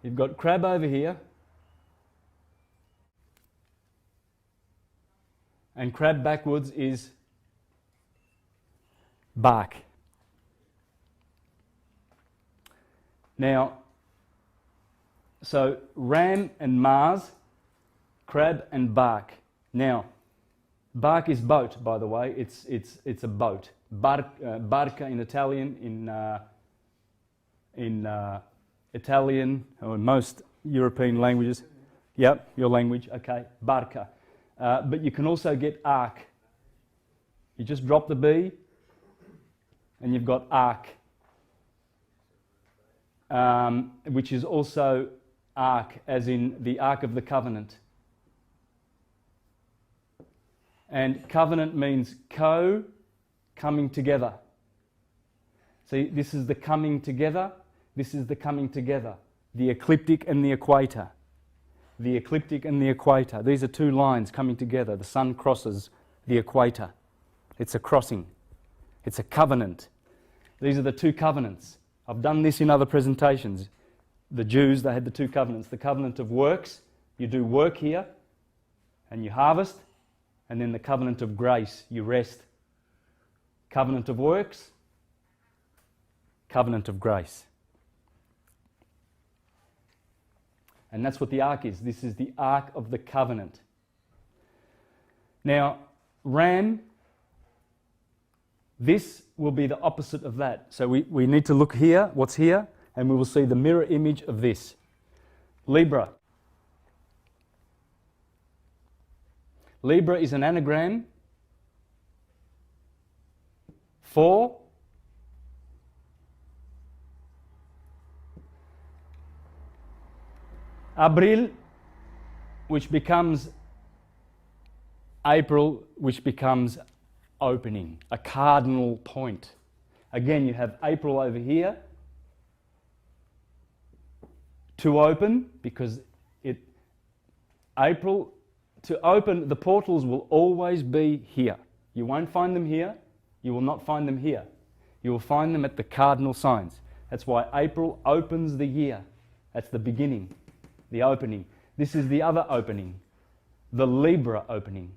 You've got Crab over here. And Crab backwards is bark. Now, so Ram and Mars, Crab and bark. Now, bark is boat, by the way. It's a boat. Barca in Italian, in Italian, or in most European languages. Yep, your language, okay, barca. But you can also get ark. You just drop the B, and you've got ark, which is also ark, as in the Ark of the Covenant. And covenant means coming together. See, this is the coming together. This is the coming together. The ecliptic and the equator. The ecliptic and the equator. These are two lines coming together. The sun crosses the equator. It's a crossing. It's a covenant. These are the two covenants. I've done this in other presentations. The Jews, they had the two covenants. The covenant of works. You do work here and you harvest. And then the covenant of grace. You rest. Covenant of works. Covenant of grace. And that's what the ark is. This is the Ark of the Covenant. Now, Ram, this will be the opposite of that. So we need to look here, what's here, and we will see the mirror image of this. Libra. Libra is an anagram for Abril, which becomes April, which becomes opening, a cardinal point. Again, you have April over here to open, because April, to open, the portals will always be here. You won't find them here. You will not find them here. You will find them at the cardinal signs. That's why April opens the year. That's the beginning. The opening. This is the other opening, the Libra opening.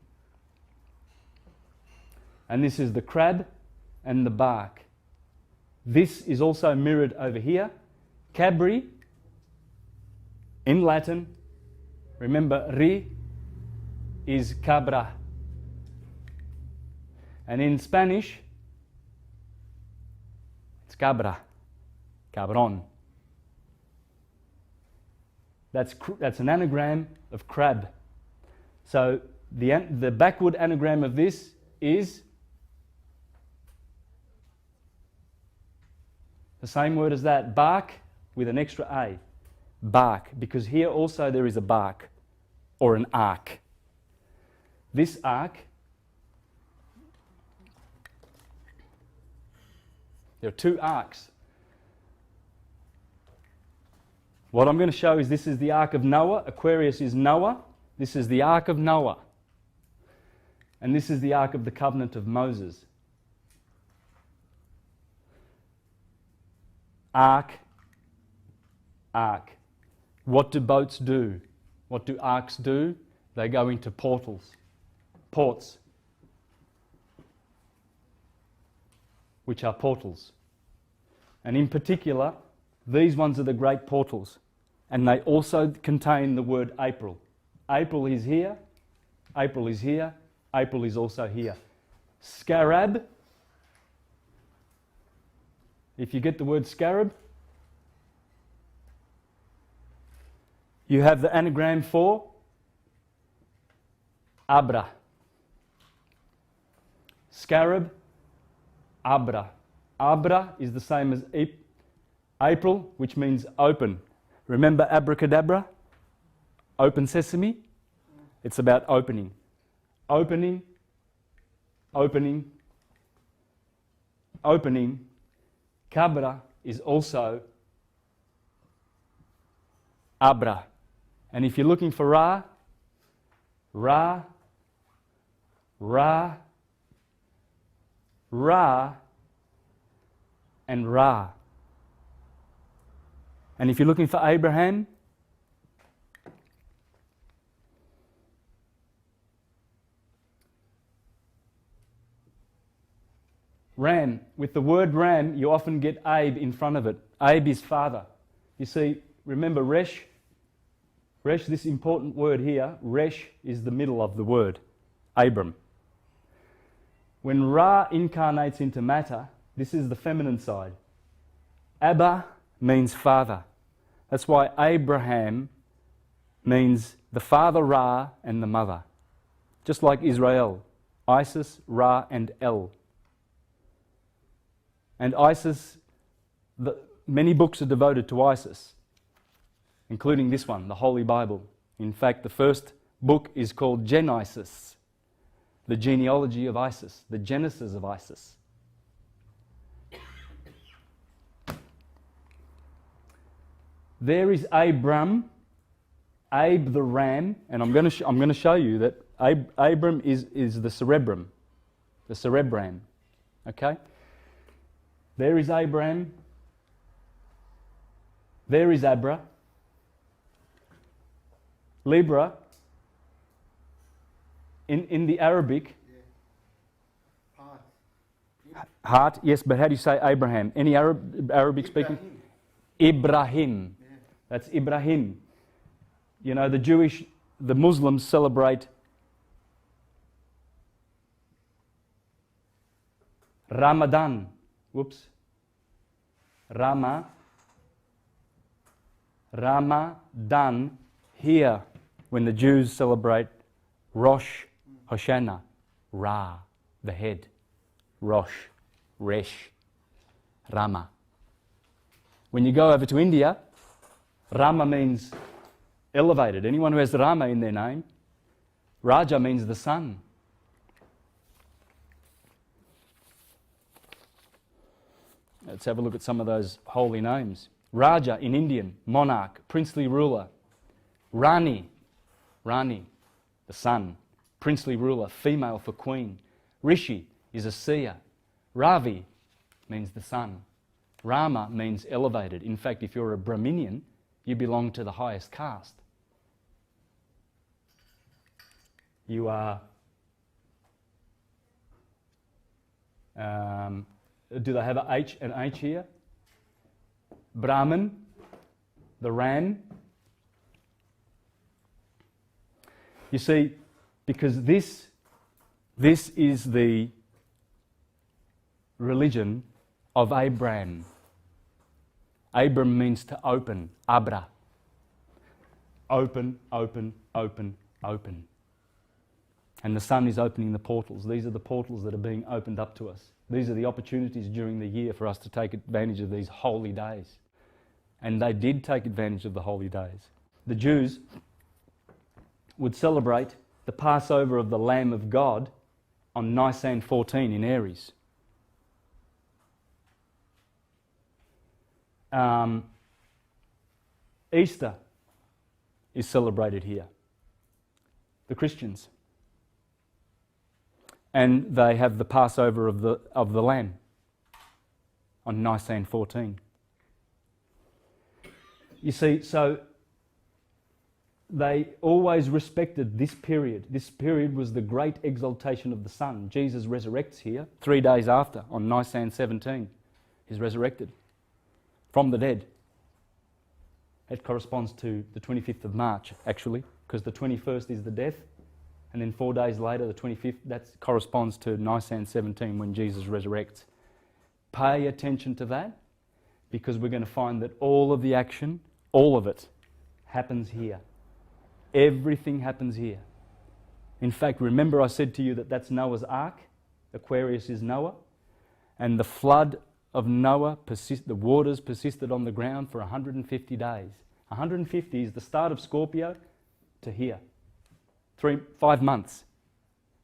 And this is the crab and the bark. This is also mirrored over here. Cabri, in Latin, remember, ri is cabra. And in Spanish, it's cabra, cabron. That's an anagram of crab. So the backward anagram of this is the same word as that, bark with an extra A. Bark, because here also there is a bark or an ark. this ark, there are two arks. What I'm going to show is this is the Ark of Noah. Aquarius is Noah. This is the Ark of Noah. And this is the Ark of the Covenant of Moses. Ark, ark. What do boats do? What do arks do? They go into portals, ports, which are portals. And in particular, these ones are the great portals. And they also contain the word April. April is here, April is here, April is also here. Scarab, if you get the word scarab, you have the anagram for Abra. Scarab, Abra. Abra is the same as April, which means open. Remember abracadabra? Open sesame? It's about opening. Opening, opening, opening. Cabra is also Abra. And if you're looking for Ra, Ra, Ra, Ra, and Ra. And if you're looking for Abraham, Ram. With the word Ram, you often get Abe in front of it. Abe is father. You see, remember Resh? Resh, this important word here, Resh is the middle of the word, Abram. When Ra incarnates into matter, this is the feminine side. Abba means father. That's why Abraham means the father Ra and the mother. Just like Israel, Isis, Ra and El. And Isis, many books are devoted to Isis, including this one, the Holy Bible. In fact, the first book is called Genesis, the genealogy of Isis, the genesis of Isis. There is Abram, Abe the ram, and I'm going to show you that Abram is the cerebrum, the cerebram. Okay? There is Abraham. There is Abra. Libra. In the Arabic. Yeah. Heart, yes, but how do you say Abraham? Any Arabic speaking? Ibrahim. Yeah. That's Ibrahim. You know, the Muslims celebrate Ramadan. Whoops. Ramadan here when the Jews celebrate Rosh Hashanah. Ra, the head. Rosh, Resh, Rama. When you go over to India, Rama means elevated. Anyone who has Rama in their name, Raja means the sun. Let's have a look at some of those holy names. Raja in Indian, monarch, princely ruler. Rani, the sun, princely ruler, female for queen. Rishi is a seer. Ravi means the sun. Rama means elevated. In fact, if you're a Brahminian, you belong to the highest caste. You are... do they have an H here? Brahman, the ram. You see, because this is the religion of Abraham. Abram means to open, Abra. Open, open, open, open. And the sun is opening the portals. These are the portals that are being opened up to us. These are the opportunities during the year for us to take advantage of these holy days. And they did take advantage of the holy days. The Jews would celebrate the the Passover of the Lamb of God on Nisan 14 in Aries. Easter is celebrated here. The Christians. And they have the Passover of the Lamb on Nisan 14. You see, so they always respected this period. This period was the great exaltation of the sun. Jesus resurrects here 3 days after, on Nisan 17. He's resurrected from the dead. It corresponds to the 25th of March, actually, because the 21st is the death, and then 4 days later, the 25th, that corresponds to Nisan 17 when Jesus resurrects. Pay attention to that, because we're going to find that all of the action, all of it, happens here. Everything happens here. In fact, remember I said to you that that's Noah's Ark. Aquarius is Noah. And the flood of Noah, the waters persisted on the ground for 150 days. 150 is the start of Scorpio to here. 5 months.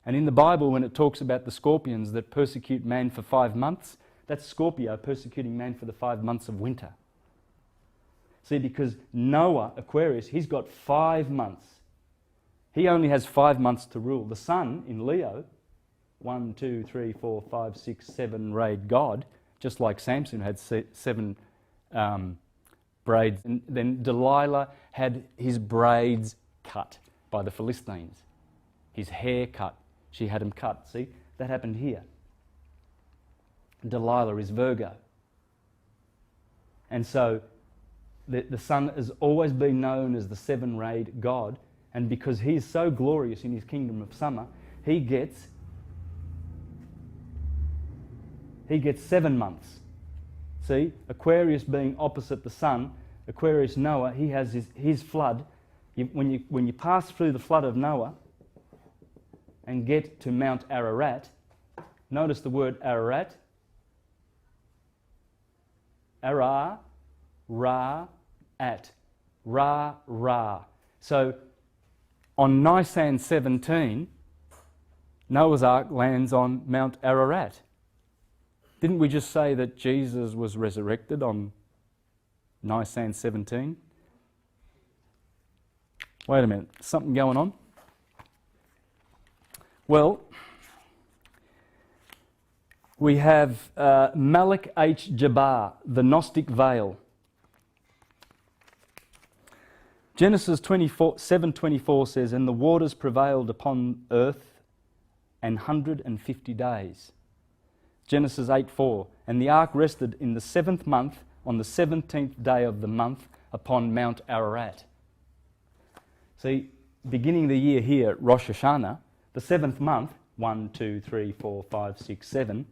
And in the Bible, when it talks about the scorpions that persecute man for 5 months, that's Scorpio persecuting man for the 5 months of winter. See, because Noah, Aquarius, he's got 5 months. He only has 5 months to rule. The sun in Leo, 1, 2, 3, 4, 5, 6, 7 rayed God, just like Samson had 7 braids. And then Delilah had his braids cut by the Philistines. His hair cut. She had him cut. See, that happened here. Delilah is Virgo. And so the sun has always been known as the 7-rayed God, and because he is so glorious in his kingdom of summer, he gets 7 months. See, Aquarius being opposite the sun, Aquarius Noah, he has his flood. When you pass through the flood of Noah and get to Mount Ararat, notice the word Ararat. Ara, Ra, at. Ra, Ra. So on Nisan 17, Noah's Ark lands on Mount Ararat. Didn't we just say that Jesus was resurrected on Nisan 17? Wait a minute, something going on? Well, we have Malik H. Jabbar, the Gnostic Veil. Genesis 7:24 says, "And the waters prevailed upon earth 150 days." Genesis 8:4, "And the ark rested in the 7th month, on the 17th day of the month, upon Mount Ararat." See, beginning the year here, Rosh Hashanah, the 7th month, 1, 2, 3, 4, 5, 6, 7,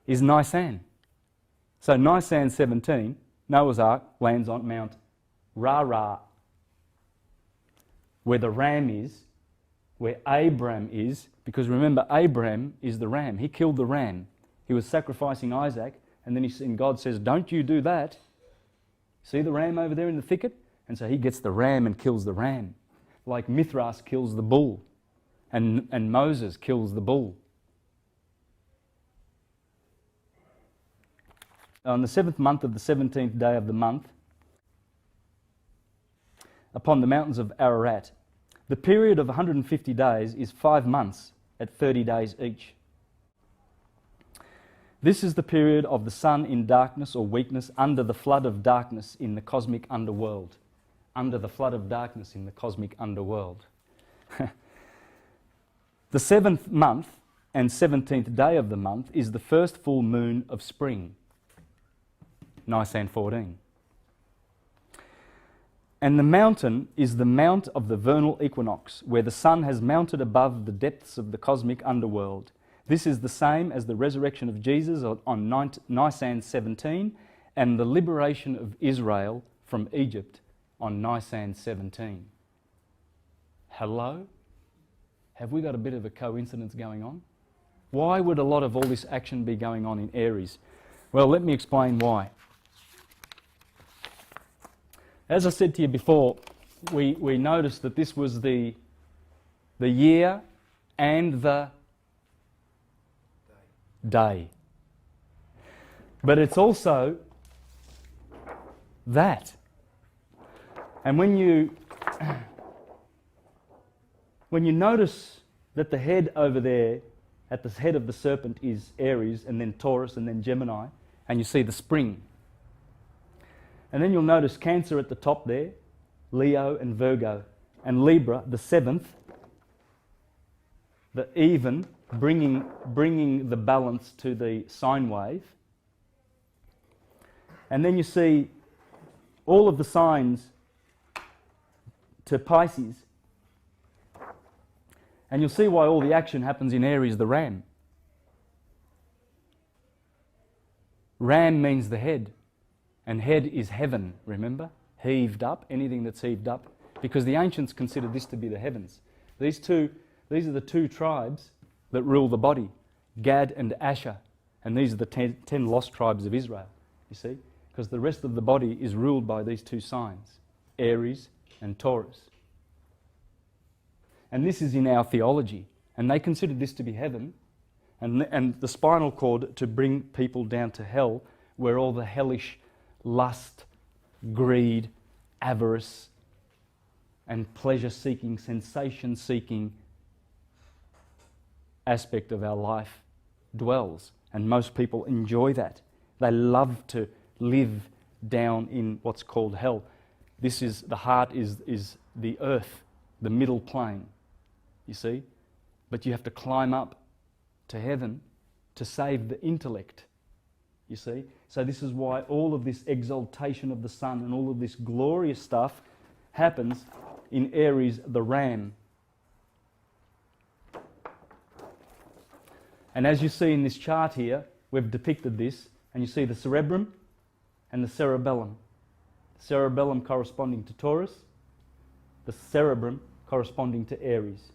is Nisan. So Nisan 17, Noah's Ark lands on Mount Ra, where the ram is, where Abraham is, because remember, Abraham is the ram. He killed the ram. He was sacrificing Isaac, and then God says, "Don't you do that. See the ram over there in the thicket?" And so he gets the ram and kills the ram. Like Mithras kills the bull, and Moses kills the bull. On the 7th month of the 17th day of the month, upon the mountains of Ararat. The period of 150 days is 5 months at 30 days each. This is the period of the sun in darkness or weakness under the flood of darkness in the cosmic underworld. Under the flood of darkness in the cosmic underworld. The 7th month and 17th day of the month is the first full moon of spring. Nisan 14. And the mountain is the mount of the vernal equinox, where the sun has mounted above the depths of the cosmic underworld. This is the same as the resurrection of Jesus on Nisan 17 and the liberation of Israel from Egypt on Nisan 17. Hello? Have we got a bit of a coincidence going on? Why would a lot of all this action be going on in Aries? Well, let me explain why. As I said to you before, we noticed that this was the the year, and the day. But it's also that. And when you notice that the head over there, at the head of the serpent, is Aries, and then Taurus, and then Gemini, and you see the spring. And then you'll notice Cancer at the top there, Leo and Virgo, and Libra, the seventh, the even, bringing the balance to the sine wave. And then you see all of the signs to Pisces, and you'll see why all the action happens in Aries, the ram. Ram means the head, and head is heaven, remember? Heaved up, anything that's heaved up, because the ancients considered this to be the heavens. These are the two tribes that rule the body, Gad and Asher, and these are the 10 lost tribes of Israel, you see? Because the rest of the body is ruled by these two signs, Aries and Taurus. And this is in our theology, and they considered this to be heaven, and the spinal cord to bring people down to hell, where all the hellish lust, greed, avarice, and pleasure-seeking, sensation-seeking aspect of our life dwells. And most people enjoy that. They love to live down in what's called hell. This is, the heart is the earth, the middle plane, you see? But you have to climb up to heaven to save the intellect, you see? So this is why all of this exaltation of the sun and all of this glorious stuff happens in Aries, the ram. And as you see in this chart here, we've depicted this, and you see the cerebrum and the cerebellum. The cerebellum corresponding to Taurus, the cerebrum corresponding to Aries.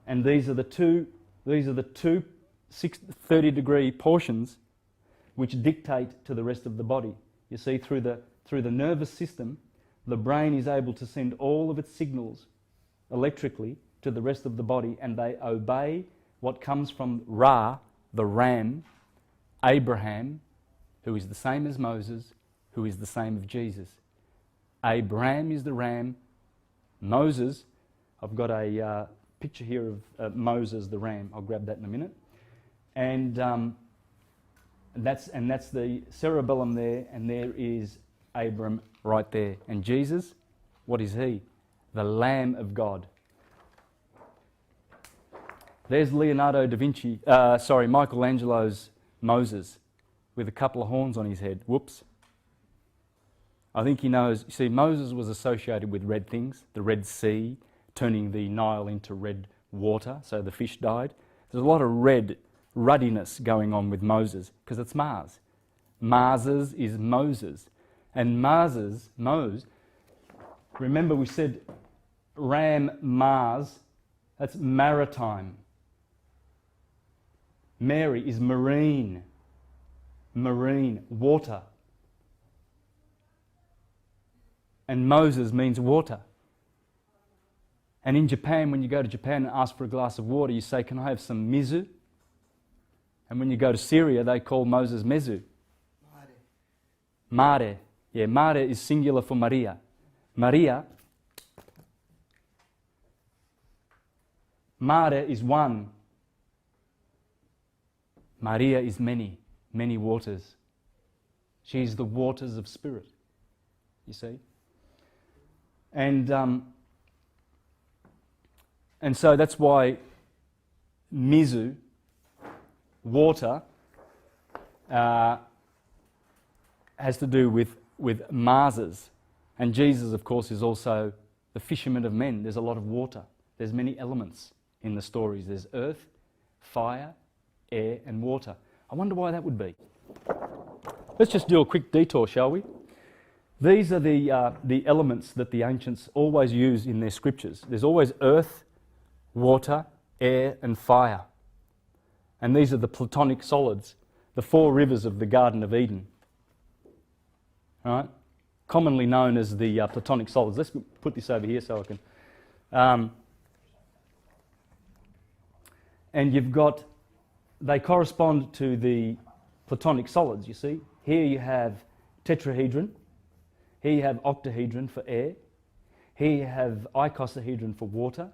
And these are the two 30-degree portions which dictate to the rest of the body. You see, through the nervous system, the brain is able to send all of its signals electrically to the rest of the body, and they obey what comes from Ra, the ram, Abraham, who is the same as Moses, who is the same as Jesus. Abraham is the ram. Moses, I've got a picture here of Moses the ram. I'll grab that in a minute. And that's the cerebellum there, and there is Abram right there. And Jesus, what is he? The Lamb of God. There's Michelangelo's Moses with a couple of horns on his head. Whoops. I think he knows. You see, Moses was associated with red things, the Red Sea, turning the Nile into red water, so the fish died. There's a lot of ruddiness going on with Moses, because it's Mars. Mars's is Moses. And Moses, remember we said ram, Mars, that's maritime. Mary is marine, water. And Moses means water. And in Japan, when you go to Japan and ask for a glass of water, you say, "Can I have some mizu?" And when you go to Syria, they call Moses Mezu. Mare. Yeah, Mare is singular for Maria. Maria, Mare is one. Maria is many, many waters. She is the waters of spirit, you see. And so that's why Mizu, water, has to do with Mars's. And Jesus, of course, is also the fisherman of men. There's a lot of water. There's many elements in the stories. There's earth, fire, air, and water. I wonder why that would be. Let's just do a quick detour, shall we? These are the elements that the ancients always use in their scriptures. There's always earth, water, air, and fire. And these are the Platonic solids, the four rivers of the Garden of Eden. Right? Commonly known as the Platonic solids. Let's put this over here so I can... And you've got, they correspond to the Platonic solids, you see. Here you have tetrahedron, here you have octahedron for air, here you have icosahedron for water,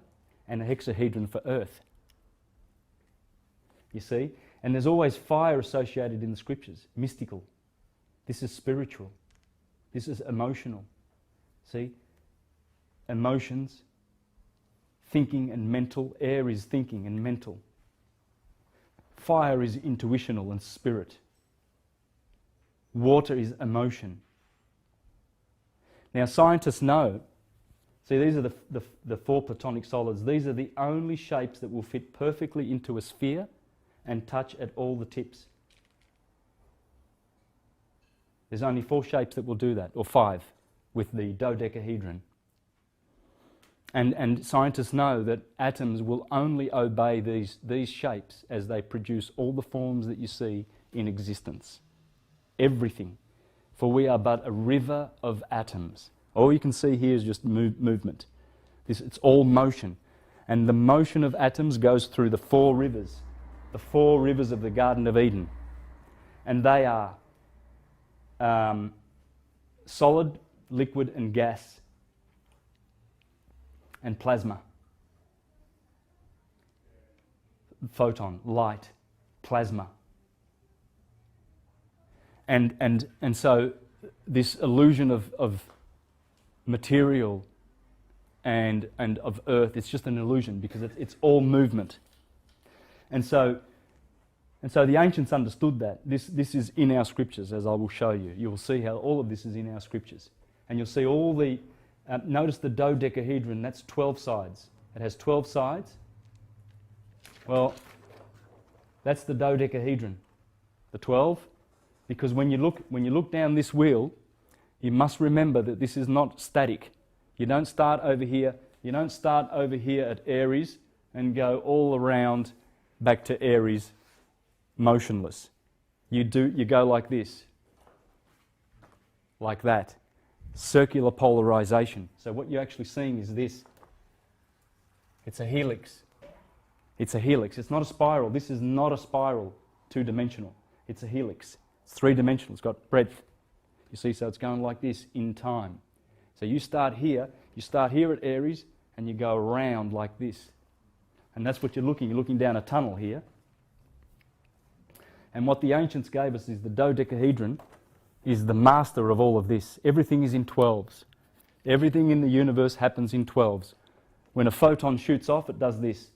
and a hexahedron for earth. You see? And there's always fire associated in the scriptures, mystical. This is spiritual. This is emotional. See? Emotions, thinking and mental. Air is thinking and mental. Fire is intuitional and spirit. Water is emotion. Now scientists know, see, these are the four Platonic solids. These are the only shapes that will fit perfectly into a sphere and touch at all the tips. There's only 4 shapes that will do that, or 5, with the dodecahedron. And scientists know that atoms will only obey these shapes as they produce all the forms that you see in existence. Everything. For we are but a river of atoms. All you can see here is just movement. It's all motion. And the motion of atoms goes through the 4 rivers. The 4 rivers of the Garden of Eden. And they are solid, liquid and gas. And plasma. Photon, light, plasma. And so this illusion of material and of earth, it's just an illusion because it's all movement. And so the ancients understood that. This is in our scriptures, as I will show you. You will see how all of this is in our scriptures. And you'll see all the... notice the dodecahedron, that's 12 sides. It has 12 sides. Well, that's the dodecahedron, the 12. Because when you look down this wheel, you must remember that this is not static. You don't start over here. You don't start over here at Aries and go all around back to Aries, motionless. You go like this, like that. Circular polarization. So what you're actually seeing is this. It's a helix. It's a helix. It's not a spiral. This is not a spiral, 2-dimensional. It's a helix. It's 3-dimensional. It's got breadth. You see, so it's going like this in time. So you start here at Aries, and you go around like this. And that's what you're looking down a tunnel here. And what the ancients gave us is the dodecahedron is the master of all of this. Everything is in 12s. Everything in the universe happens in 12s. When a photon shoots off, it does this.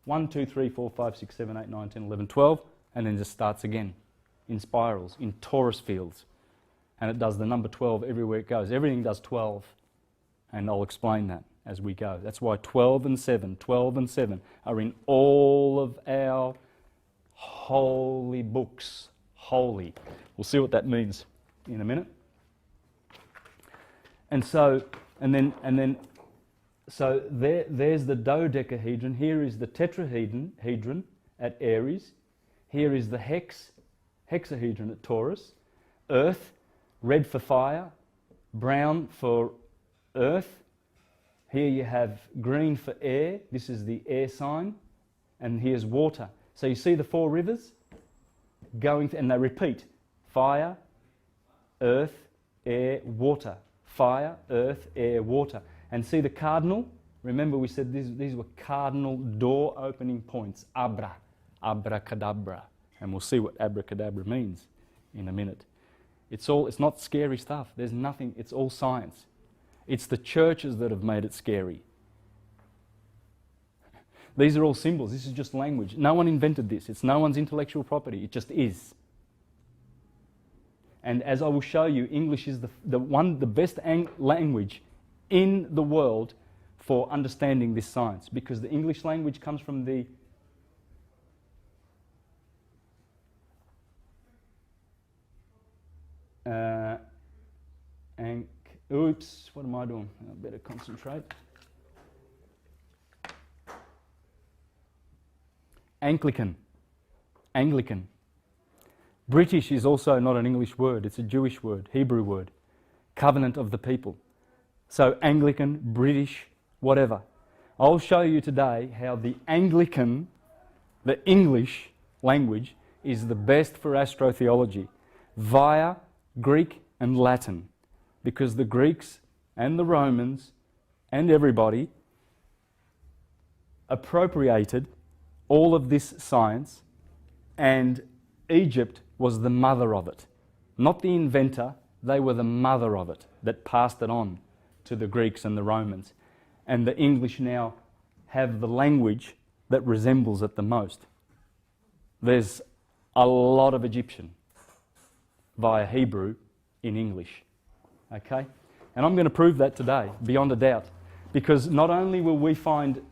1, 2, 3, 4, 5, 6, 7, 8, 9, 10, 11, 12, and then just starts again in spirals, in torus fields. And it does the number 12 everywhere it goes. Everything does 12. And I'll explain that as we go. That's why 12 and 7 are in all of our holy books. Holy. We'll see what that means in a minute. And so, so there's the dodecahedron. Here is the tetrahedron at Aries. Here is the hexahedron at Taurus. Earth, red for fire, brown for earth. Here you have green for air. This is the air sign. And here's water. So you see the 4 rivers going, and they repeat. Fire, earth, air, water. Fire, earth, air, water. And see the cardinal? Remember we said these were cardinal door opening points. Abracadabra. And we'll see what abracadabra means in a minute. It's not scary stuff. There's nothing, it's all science. It's the churches that have made it scary. These are all symbols. This is just language. No one invented this. It's no one's intellectual property. It just is. And as I will show you, English is the best language in the world for understanding this science, because the English language comes from the oops, what am I doing? I better concentrate. Anglican. British is also not an English word, it's a Jewish word, Hebrew word. Covenant of the people. So Anglican, British, whatever. I'll show you today how the Anglican the English language is the best for astrotheology via Greek and Latin, because the Greeks and the Romans and everybody appropriated all of this science, and Egypt was the mother of it. Not the inventor, they were the mother of it that passed it on to the Greeks and the Romans. And the English now have the language that resembles it the most. There's a lot of Egyptian via Hebrew in English. Okay? And I'm going to prove that today, beyond a doubt. Because not only will we find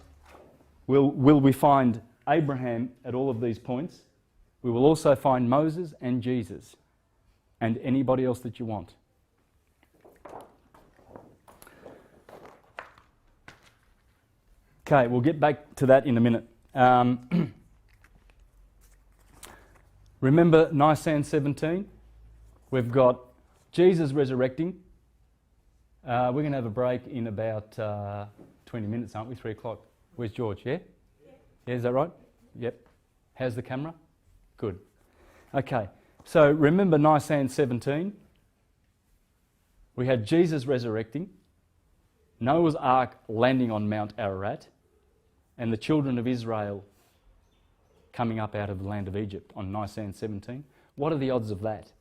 Abraham at all of these points, we will also find Moses and Jesus and anybody else that you want. Okay, we'll get back to that in a minute. Remember Nisan 17? We've got Jesus resurrecting. We're going to have a break in about 20 minutes, aren't we? 3 o'clock. Where's George? Yeah? Yeah, is that right? Yep. How's the camera? Good. Okay, so remember Nisan 17? We had Jesus resurrecting, Noah's Ark landing on Mount Ararat, and the children of Israel coming up out of the land of Egypt on Nisan 17. What are the odds of that?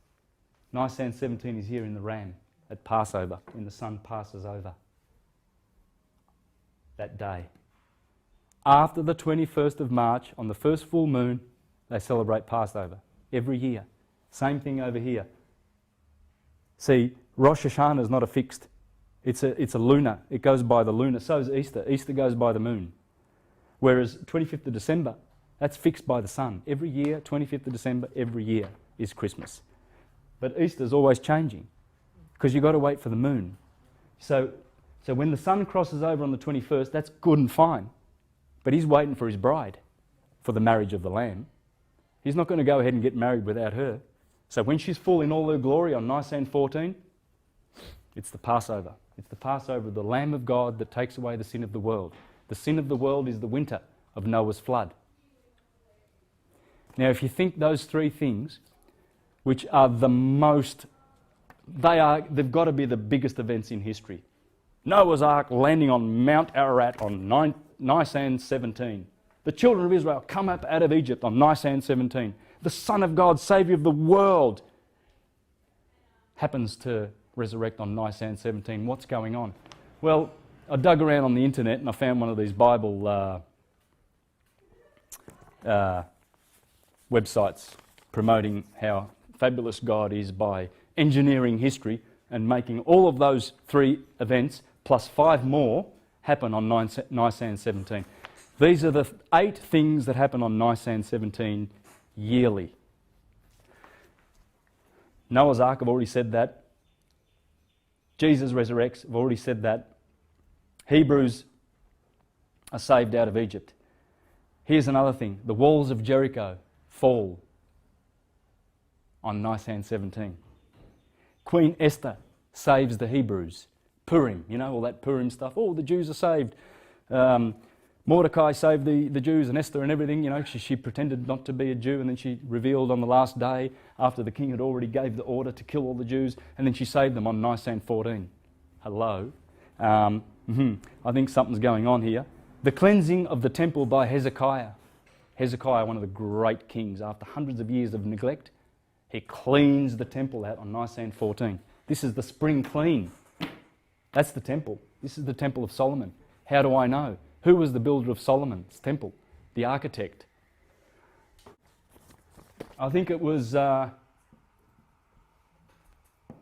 Nisan 17 is here in the Ram at Passover, when the sun passes over that day. After the 21st of March, on the first full moon, they celebrate Passover every year. Same thing over here. See, Rosh Hashanah is not a fixed. It's a lunar. It goes by the lunar. So is Easter. Easter goes by the moon. Whereas 25th of December, that's fixed by the sun. Every year, 25th of December, every year is Christmas. But Easter's always changing because you've got to wait for the moon. So when the sun crosses over on the 21st, that's good and fine. But he's waiting for his bride for the marriage of the Lamb. He's not going to go ahead and get married without her. So when she's full in all her glory on Nisan 14, it's the Passover. It's the Passover of the Lamb of God that takes away the sin of the world. The sin of the world is the winter of Noah's flood. Now, if you think those three things, which are the most, they've got to be the biggest events in history. Noah's Ark landing on Mount Ararat on Nisan 17. The children of Israel come up out of Egypt on Nisan 17. The Son of God, Saviour of the world, happens to resurrect on Nisan 17. What's going on? Well, I dug around on the internet and I found one of these Bible websites promoting how fabulous God is by engineering history and making all of those three events plus 5 more happen on Nisan 17. These are the 8 things that happen on Nisan 17 yearly. Noah's Ark, I've already said that. Jesus resurrects, I've already said that. Hebrews are saved out of Egypt. Here's another thing. The walls of Jericho fall on Nisan 17. Queen Esther saves the Hebrews. Purim, you know, all that Purim stuff. Oh, the Jews are saved. Mordecai saved the Jews and Esther and everything. You know, she pretended not to be a Jew, and then she revealed on the last day after the king had already gave the order to kill all the Jews, and then she saved them on Nisan 14. Hello. I think something's going on here. The cleansing of the temple by Hezekiah. Hezekiah, one of the great kings, after hundreds of years of neglect, he cleans the temple out on Nisan 14. This is the spring clean. That's the temple. This is the temple of Solomon. How do I know? Who was the builder of Solomon's temple? The architect. I think it was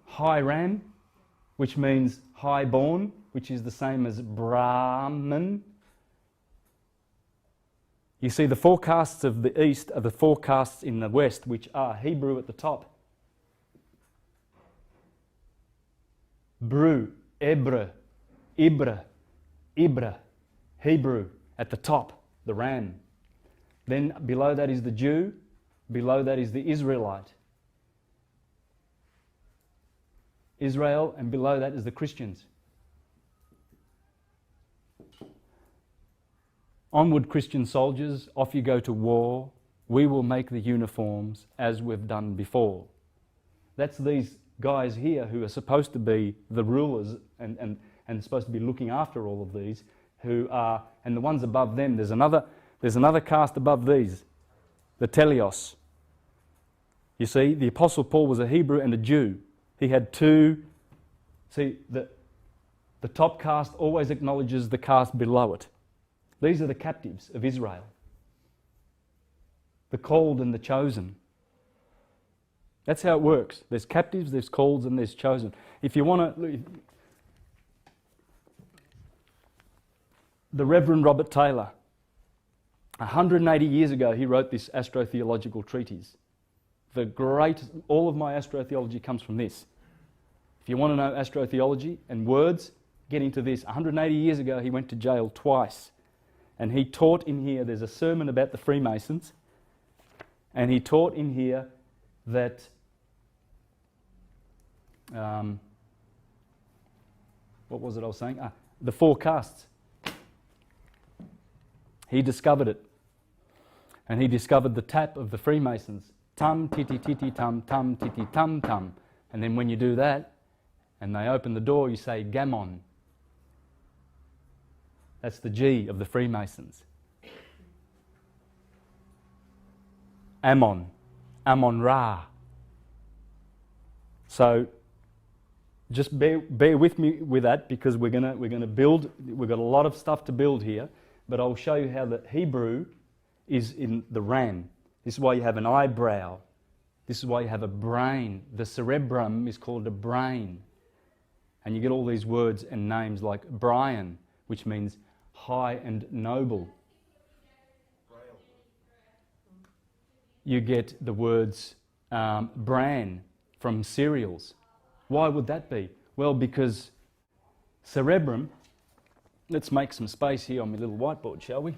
Hiram, which means high-born, which is the same as Brahman. You see, the forecasts of the east are the forecasts in the west, which are Hebrew at the top. Bru, Ebre, Ibra, Ibra, Hebrew at the top, the Ram. Then below that is the Jew, below that is the Israelite. Israel, and below that is the Christians. Onward, Christian soldiers, off you go to war. We will make the uniforms as we've done before. That's these guys here who are supposed to be the rulers and supposed to be looking after all of these, who are, and the ones above them, there's another caste above these, the teleos. You see, the Apostle Paul was a Hebrew and a Jew. He had two. See, the top caste always acknowledges the caste below it. These are the captives of Israel. The called and the chosen. That's how it works. There's captives, there's called, and there's chosen. If you want to... The Reverend Robert Taylor, 180 years ago, he wrote this astrotheological treatise. All of my astrotheology comes from this. If you want to know astrotheology and words, get into this. 180 years ago, he went to jail twice. And he taught in here, there's a sermon about the Freemasons, and he taught in here that what was it I was saying? The four castes. He discovered it. And he discovered the tap of the Freemasons. Tum, titi, titi, tum, tum, titi, tum, tum. And then when you do that, and they open the door, you say gammon. That's the G of the Freemasons. Ammon. Ammon-Ra. So just bear with me with that, because we're gonna build. We've got a lot of stuff to build here, but I'll show you how the Hebrew is in the ram. This is why you have an eyebrow. This is why you have a brain. The cerebrum is called a brain. And you get all these words and names like Brian, which means high and noble. You get the words bran from cereals. Why would that be? Well, because cerebrum, let's make some space here on my little whiteboard, shall we?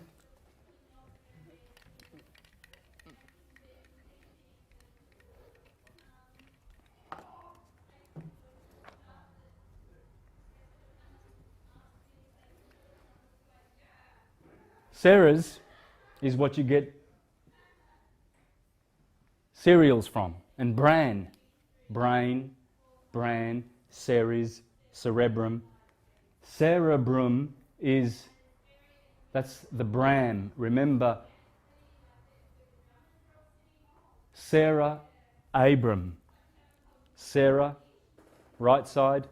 Ceres is what you get cereals from. And bran, brain, bran, ceres, cerebrum. Cerebrum that's the bran. Remember, Sarah, Abram. Sarah, right side,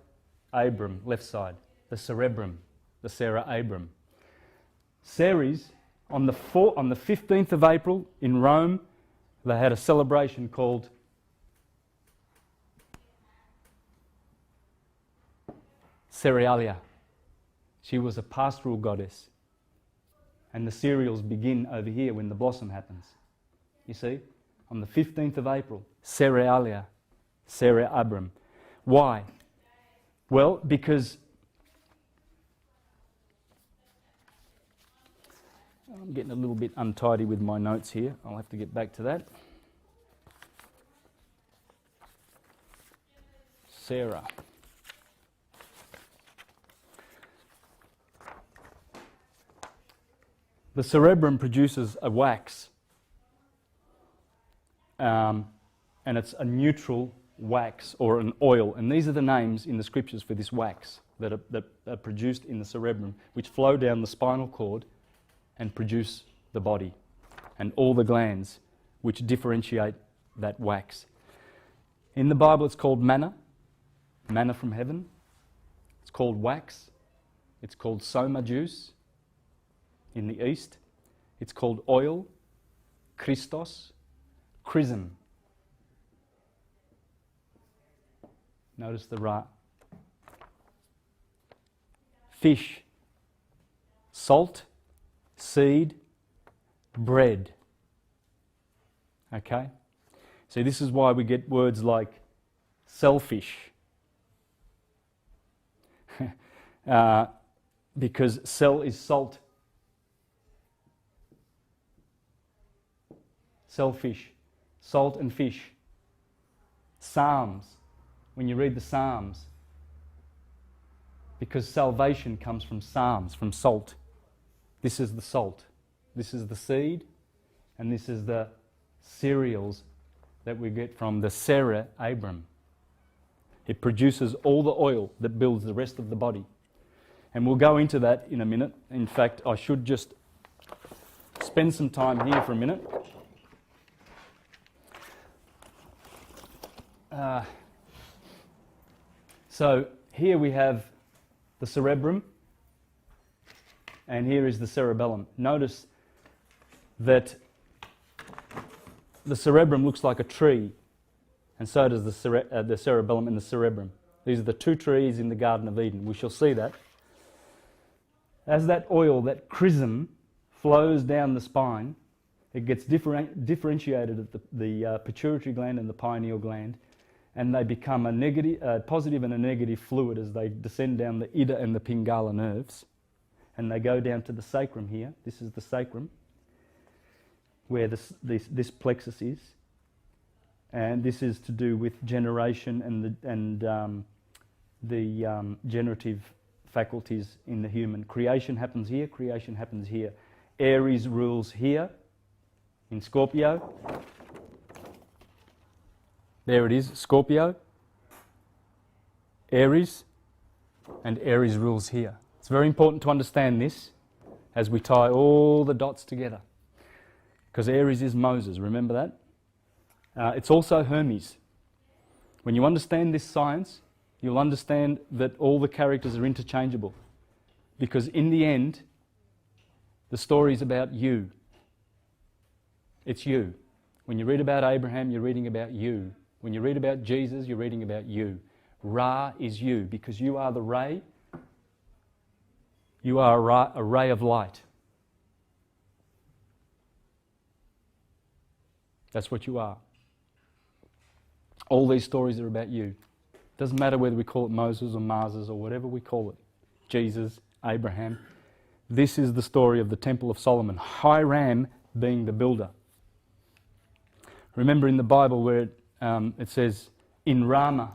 Abram, left side. The cerebrum, the Sarah, Abram. Ceres, on the 15th of April in Rome, they had a celebration called Cerealia. She was a pastoral goddess. And the cereals begin over here when the blossom happens. You see? On the 15th of April, Cerealia, Sarah Abram. Why? Well, because I'm getting a little bit untidy with my notes here. I'll have to get back to that. Sarah. The cerebrum produces a wax, and it's a neutral wax or an oil. And these are the names in the scriptures for this wax that are produced in the cerebrum, which flow down the spinal cord and produce the body and all the glands which differentiate that wax. In the Bible it's called manna from heaven. It's called wax. It's called soma juice in the East. It's called oil, Christos, chrism. Notice the ra. Fish, salt, seed, bread. Okay? So this is why we get words like selfish. Because sel is salt. Selfish, salt and fish. Psalms, when you read the Psalms, because salvation comes from psalms, from salt. This is the salt. This is the seed, and this is the cereals that we get from the Sarah Abram. It produces all the oil that builds the rest of the body. And we'll go into that in a minute. In fact, I should just spend some time here for a minute. So here we have the cerebrum, and here is the cerebellum. Notice that the cerebrum looks like a tree, and so does the cerebellum and the cerebrum. These are the two trees in the Garden of Eden. We shall see that. As that oil, that chrism, flows down the spine, it gets differentiated at the pituitary gland and the pineal gland, and they become a positive and a negative fluid as they descend down the Ida and the Pingala nerves, and they go down to the sacrum here. This is the sacrum, where this plexus is, and this is to do with generation and the generative faculties in the human. Creation happens here, creation happens here. Aries rules here in Scorpio. There it is, Scorpio, Aries, and Aries rules here. It's very important to understand this as we tie all the dots together, because Aries is Moses, remember that? It's also Hermes. When you understand this science, you'll understand that all the characters are interchangeable, because in the end, the story is about you. It's you. When you read about Abraham, you're reading about you. When you read about Jesus, you're reading about you. Ra is you, because you are the ray. You are a ray of light. That's what you are. All these stories are about you. Doesn't matter whether we call it Moses or Mars or whatever we call it. Jesus, Abraham. This is the story of the Temple of Solomon. Hiram being the builder. Remember in the Bible where it says, in Ramah.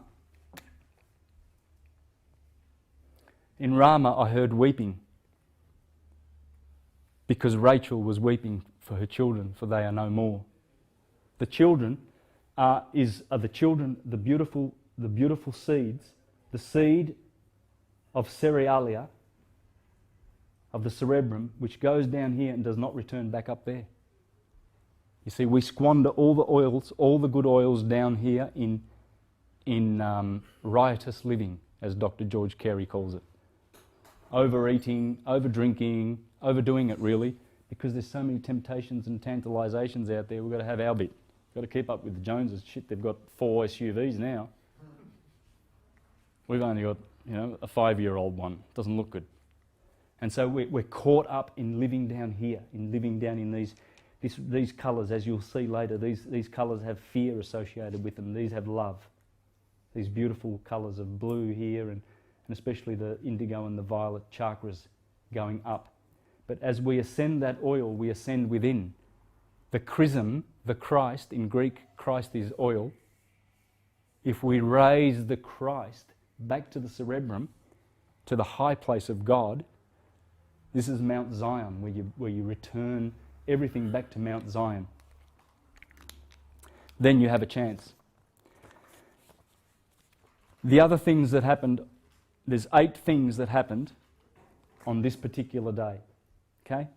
In Ramah I heard weeping, because Rachel was weeping for her children, for they are no more. The children are the beautiful seeds, the seed of cerealia, of the cerebrum, which goes down here and does not return back up there. You see, we squander all the oils, all the good oils down here in riotous living, as Dr. George Carey calls it. Overeating, overdrinking, overdoing it really, because there's so many temptations and tantalisations out there. We've got to have our bit. We've got to keep up with the Joneses. Shit, they've got 4 SUVs now. We've only got, a 5-year-old one. Doesn't look good. And so we're caught up in living down here, in living down in these colours, as you'll see later. These colours have fear associated with them. These have love. These beautiful colours of blue here, and especially the indigo and the violet chakras going up. But as we ascend that oil, we ascend within. The chrism, the Christ, in Greek, Christ is oil. If we raise the Christ back to the cerebrum, to the high place of God, this is Mount Zion, where you return everything back to Mount Zion. Then you have a chance. The other things that happened, there's 8 things that happened on this particular day. Okay?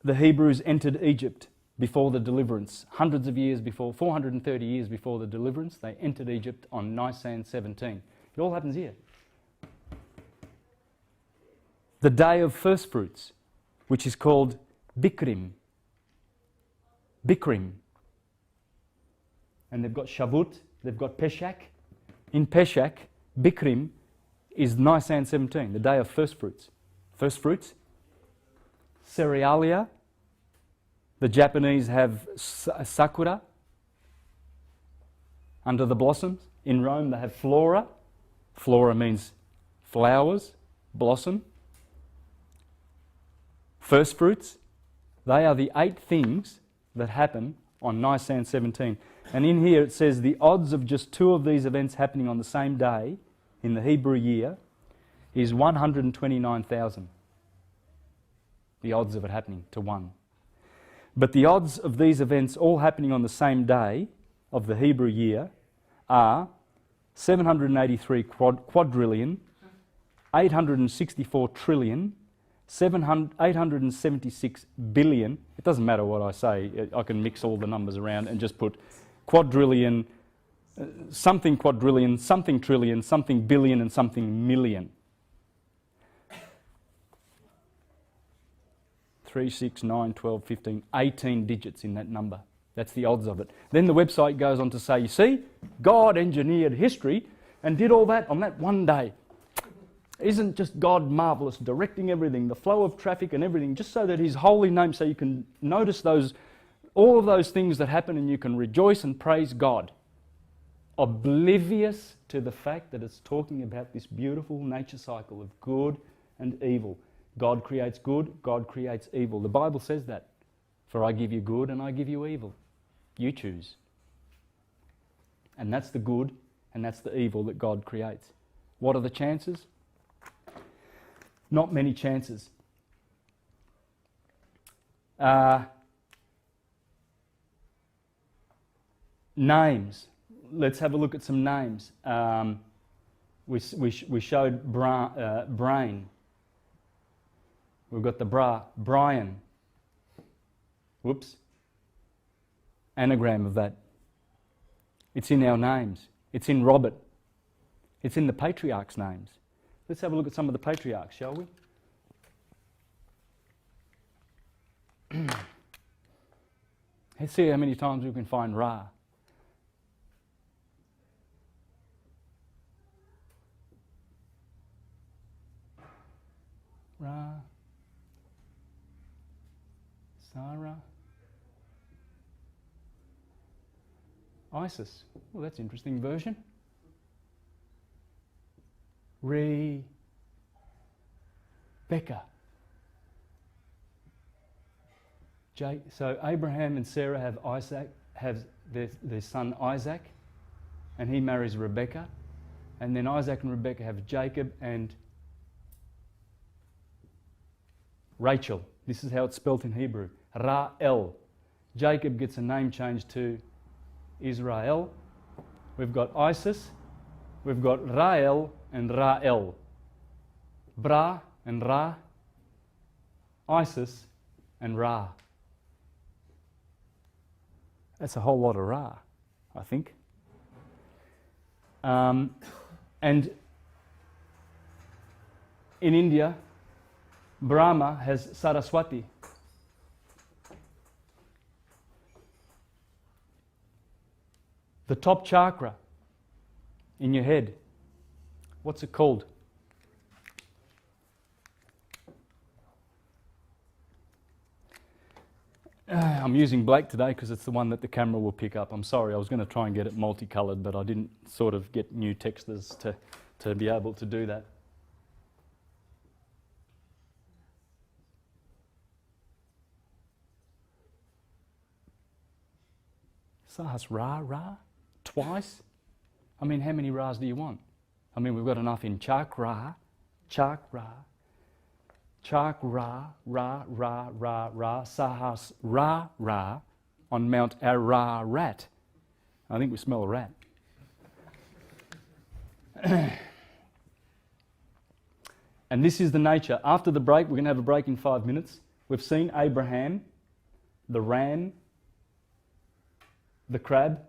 The Hebrews entered Egypt before the deliverance. Hundreds of years before, 430 years before the deliverance, they entered Egypt on Nisan 17. It all happens here. The day of first fruits, which is called Bikrim. Bikrim. And they've got Shavuot, they've got Peshach. In Peshach, Bikrim is Nisan 17, the day of first fruits. First fruits, cerealia. The Japanese have sakura under the blossoms. In Rome they have flora. Flora means flowers, blossom. First fruits, they are the 8 things that happen on Nisan 17. And in here it says the odds of just 2 of these events happening on the same day in the Hebrew year is 129,000. The odds of it happening to 1. But the odds of these events all happening on the same day of the Hebrew year are 783 quadrillion, 864 trillion, 876 billion. It doesn't matter what I say. I can mix all the numbers around and just put quadrillion, something quadrillion, something trillion, something billion, and something million. 3, 6, 9, 12, 15, 18 digits in that number. That's the odds of it. Then the website goes on to say, you see, God engineered history and did all that on that one day. Isn't just God marvellous, directing everything, the flow of traffic and everything, just so that His holy name, so you can notice all of those things that happen and you can rejoice and praise God. Oblivious to the fact that it's talking about this beautiful nature cycle of good and evil. God creates good, God creates evil. The Bible says that. For I give you good and I give you evil. You choose. And that's the good and that's the evil that God creates. What are the chances? Not many chances. Names. Let's have a look at some names. We showed brain. We've got the Brian. Whoops. Anagram of that. It's in our names. It's in Robert. It's in the patriarchs' names. Let's have a look at some of the patriarchs, shall we? Let's see how many times we can find Ra. Ra. Sarah. Isis. Well, that's an interesting version. Rebecca. So Abraham and Sarah have their son Isaac, and he marries Rebecca, and then Isaac and Rebecca have Jacob and Rachel. This is how it's spelt in Hebrew. Ra'el. Jacob gets a name change to Israel. We've got Isis. We've got Rael and Ra'el. Bra and Ra. Isis and Ra. That's a whole lot of Ra, I think. And in India, Brahma has Saraswati. The top chakra in your head, what's it called? I'm using black today because it's the one that the camera will pick up. I'm sorry, I was going to try and get it multicoloured, but I didn't sort of get new textures to be able to do that. Sahasrara? Twice? I mean, how many Ra's do you want? I mean, we've got enough in Chakra, Chakra, Chakra, Ra, Ra, Ra, Ra, Sahasrara on Mount Ararat. I think we smell a rat. And this is the nature. After the break, we're going to have a break in 5 minutes. We've seen Abraham, the ram, the crab.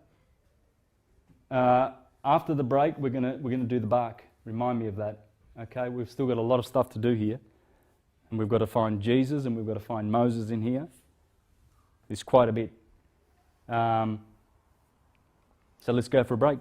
After the break, we're gonna do the bark. Remind me of that. Okay, we've still got a lot of stuff to do here, and we've got to find Jesus, and we've got to find Moses in here. There's quite a bit. So let's go for a break.